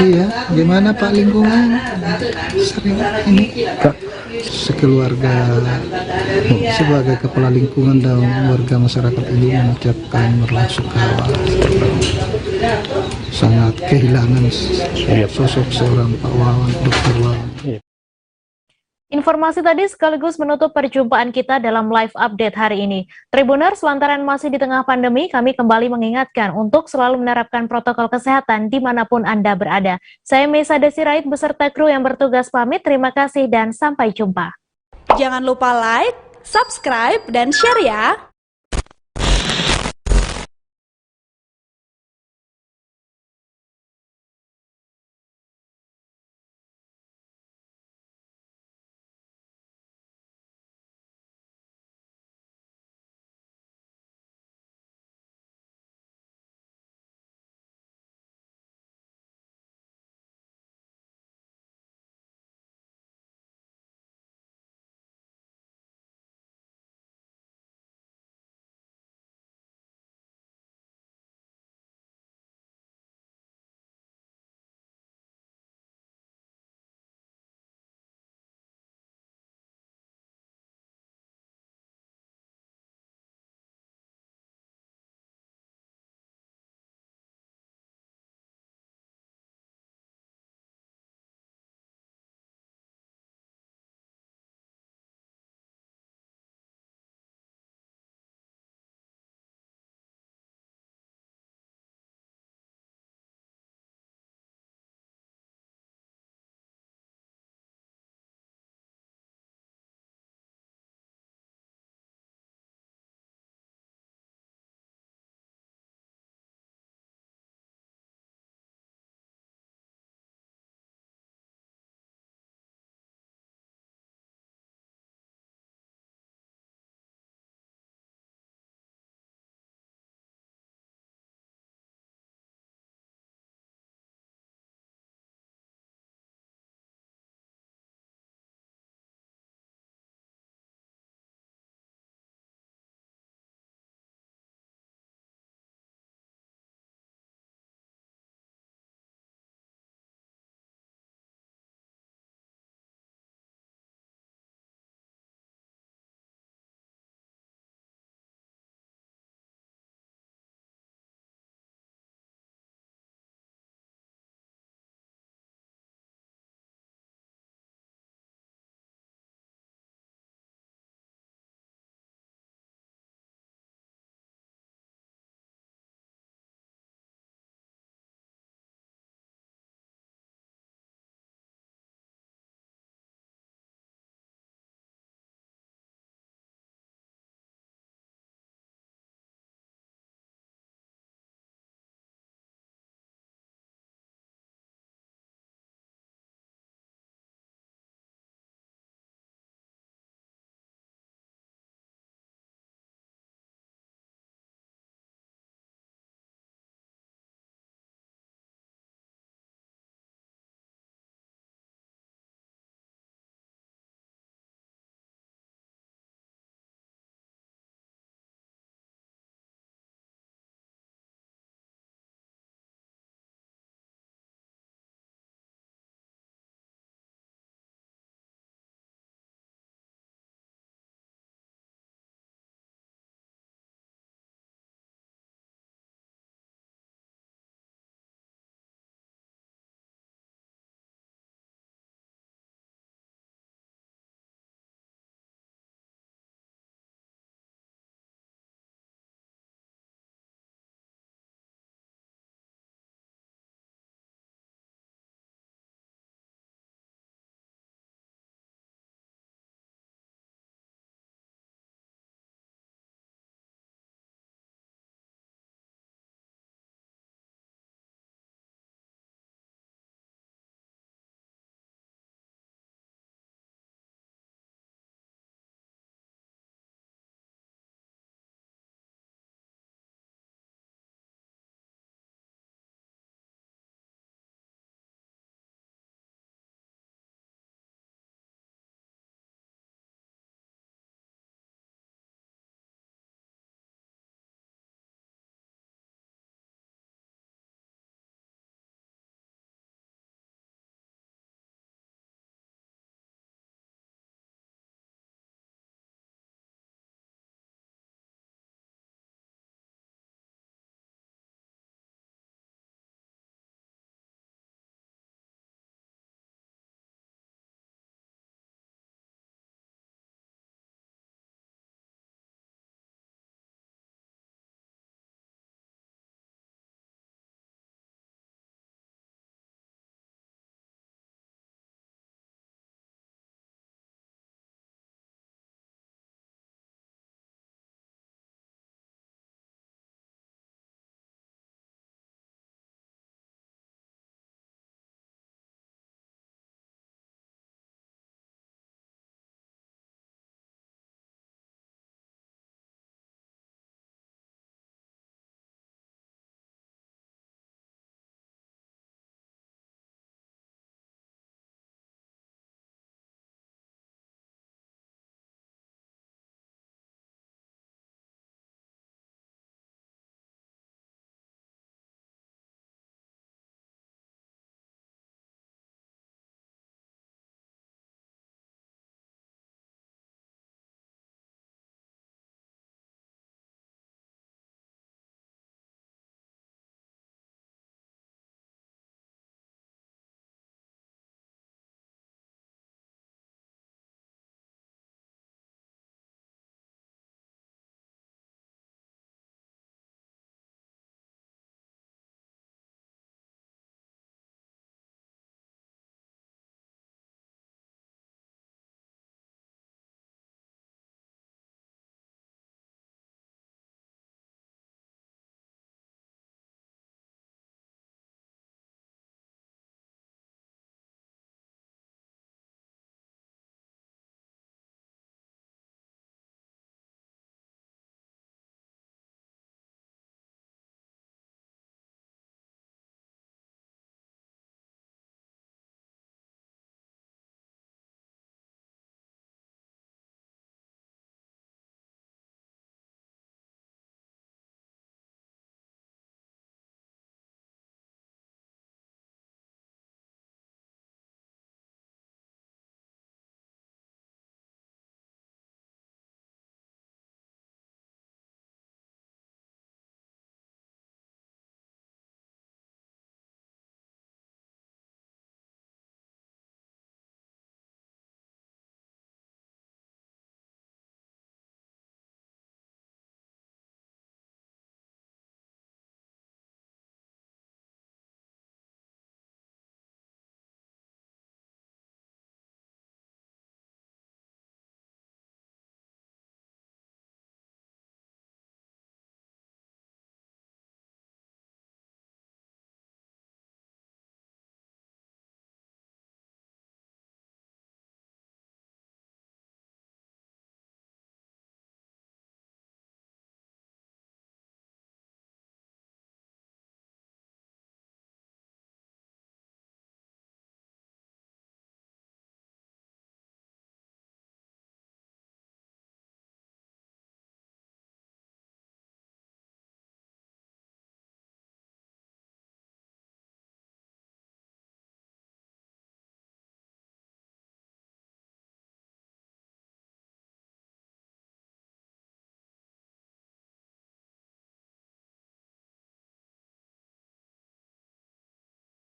Iya, gimana Pak lingkungan? Sering ini sekeluarga sebagai kepala lingkungan dan warga masyarakat ini mengucapkan berlasungkawa, sangat kehilangan sosok seorang Pak Wawan, Dr. Wawan. Informasi tadi sekaligus menutup perjumpaan kita dalam live update hari ini. Tribuners, lantaran masih di tengah pandemi, kami kembali mengingatkan untuk selalu menerapkan protokol kesehatan dimanapun Anda berada. Saya Mesa Desirait beserta kru yang bertugas pamit. Terima kasih dan sampai jumpa. Jangan lupa like, subscribe, dan share ya!